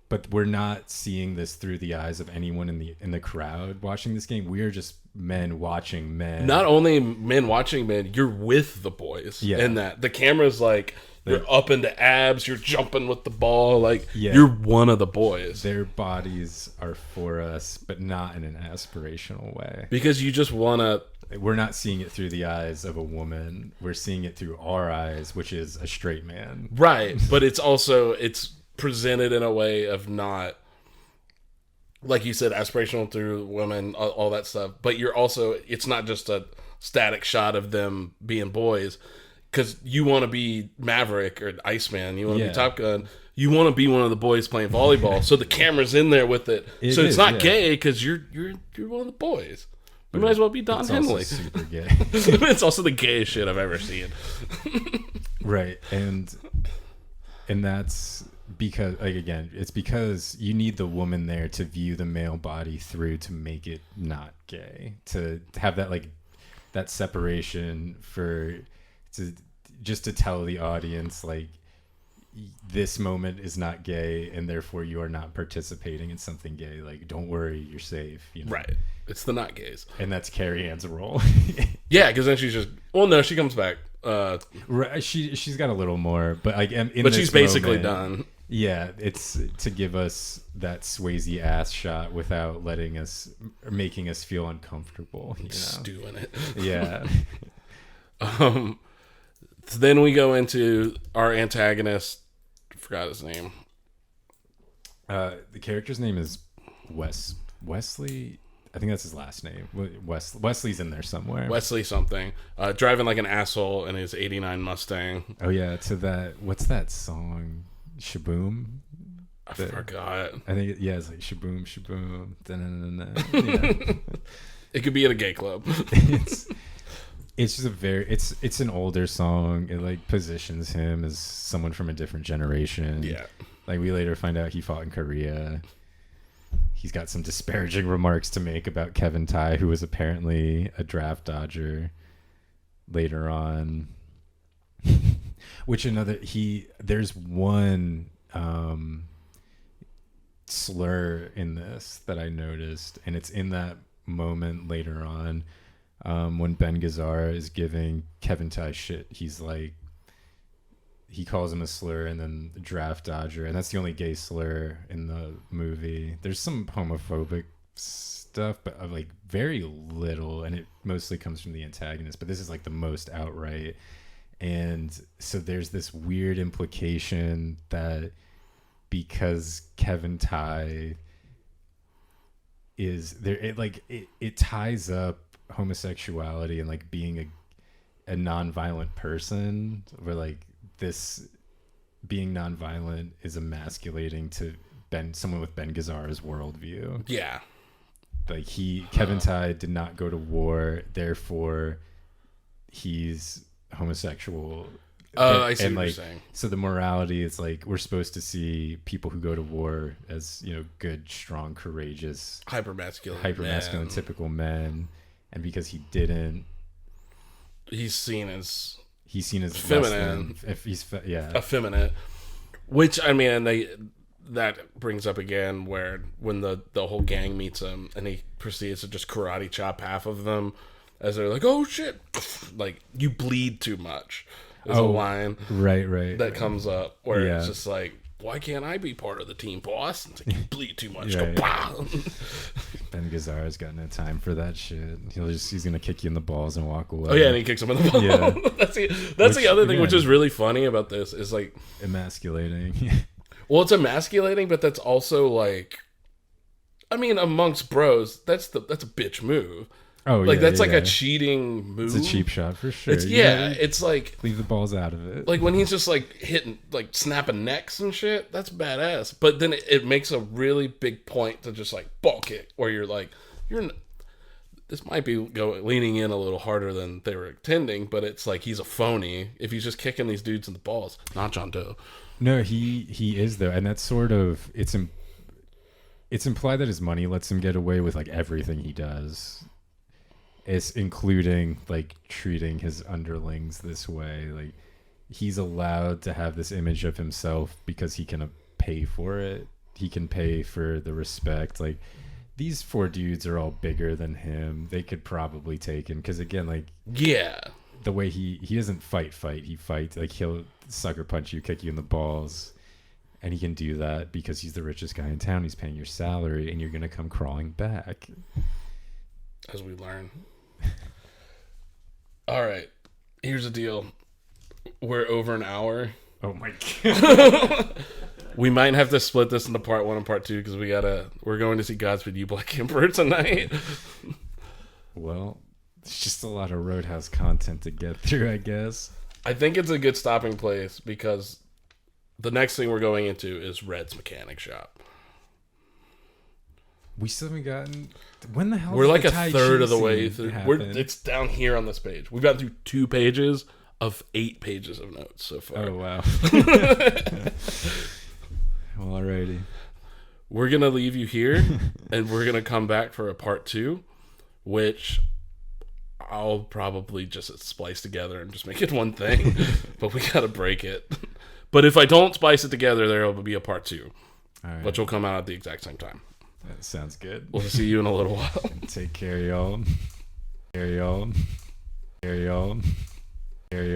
but we're not seeing this through the eyes of anyone in the crowd watching this game. We're just men watching men. Not only men watching men, you're with the boys. Yeah. In that the camera's like, you're up into abs, you're jumping with the ball, like, you're one of the boys. Their bodies are for us, but not in an aspirational way. Because you just want to. We're not seeing it through the eyes of a woman. We're seeing it through our eyes, which is a straight man. Right. But it's presented in a way of not, like you said, aspirational through women, all that stuff. But it's not just a static shot of them being boys. Because you want to be Maverick or Iceman. You want to be Top Gun. You want to be one of the boys playing volleyball. So the camera's in there with it. So it's not gay because you're one of the boys. You might as well be Don Henley. It's super gay. It's also the gayest shit I've ever seen. Right. And that's because, like, again, it's because you need the woman there to view the male body through to make it not gay. To have that, like, that separation to tell the audience, like, this moment is not gay and therefore you are not participating in something gay. Like, don't worry, you're safe. You know? Right. It's the not gays. And that's Carrie Ann's role. Yeah, because then she's just... Well, no, she comes back. Right, she's got a little more, but like, but she's basically done. Yeah, it's to give us that Swayze ass shot without making us feel uncomfortable. You know? Just doing it. Yeah. Then we go into our antagonist. I forgot his name. The character's name is Wesley. I think that's his last name. Wesley's in there somewhere. Wesley something. Driving like an asshole in his 89 Mustang. Oh, yeah. To that. What's that song? Shaboom? I forgot. I think, it's like Shaboom, Shaboom. Yeah. It could be at a gay club. It's just it's an older song. It like positions him as someone from a different generation. Yeah. Like we later find out he fought in Korea. He's got some disparaging remarks to make about Kevin Tighe, who was apparently a draft dodger later on. There's one slur in this that I noticed, and it's in that moment later on when Ben Gazzara is giving Kevin Tighe shit. He's like, he calls him a slur and then draft dodger, and that's the only gay slur in the movie. There's some homophobic stuff, but like very little, and it mostly comes from the antagonist, but this is like the most outright. And so there's this weird implication that because Kevin Tighe is there, it ties up homosexuality and like being a non-violent person, where like this being non-violent is emasculating to someone with Ben Gazzara's worldview. Yeah. Like Kevin Tighe did not go to war, therefore he's homosexual. I see and what like, you're saying. So the morality is like, we're supposed to see people who go to war as, you know, good, strong, courageous, hypermasculine, typical men. And because he didn't, he's seen as feminine. Effeminate. Which, I mean, that brings up again where when the whole gang meets him and he proceeds to just karate chop half of them as they're like, oh shit, like, you bleed too much is a line that comes up where it's just like, why can't I be part of the team, boss? It's like, you bleed too much. Go, pow! Ben Gazzara's got no time for that shit. He's gonna kick you in the balls and walk away. Oh yeah, and he kicks him in the balls. Yeah. that's the other thing, which is really funny about this, is like emasculating. Well, it's emasculating, but that's also like, I mean, amongst bros, that's a bitch move. Oh, like that's like a cheating move. It's a cheap shot for sure. It's like leave the balls out of it. Like when he's just like hitting, like snapping necks and shit. That's badass. But then it makes a really big point to just like ball kick, where you're like, this might be leaning in a little harder than they were intending, but it's like he's a phony if he's just kicking these dudes in the balls. Not John Doe. No, he is though, and that's sort of it's implied that his money lets him get away with like everything he does. It's including like treating his underlings this way. Like he's allowed to have this image of himself because he can pay for it. He can pay for the respect. Like these 4 dudes are all bigger than him. They could probably take him because again, like the way he doesn't fight. He fights like he'll sucker punch you, kick you in the balls, and he can do that because he's the richest guy in town. He's paying your salary, and you're gonna come crawling back, as we learn. All right, here's the deal. We're over an hour. Oh my god. We might have to split this into part 1 and part 2 because we're going to see Godspeed You Black Emperor tonight. Well, it's just a lot of Roadhouse content to get through, I guess. I think it's a good stopping place because the next thing we're going into is Red's mechanic shop. We still haven't gotten. When the hell? We're like a Tai third Chi of the way through. happen? It's down here on this page. We've gotten through 2 pages of 8 pages of notes so far. Oh wow. Well, alrighty. We're gonna leave you here, and we're gonna come back for a part 2, which I'll probably just splice together and just make it one thing. But we gotta break it. But if I don't spice it together, there will be a part 2, All right. which will come out at the exact same time. That sounds good. We'll see you in a little while. Take care, y'all. Carry on. Carry on. Carry on.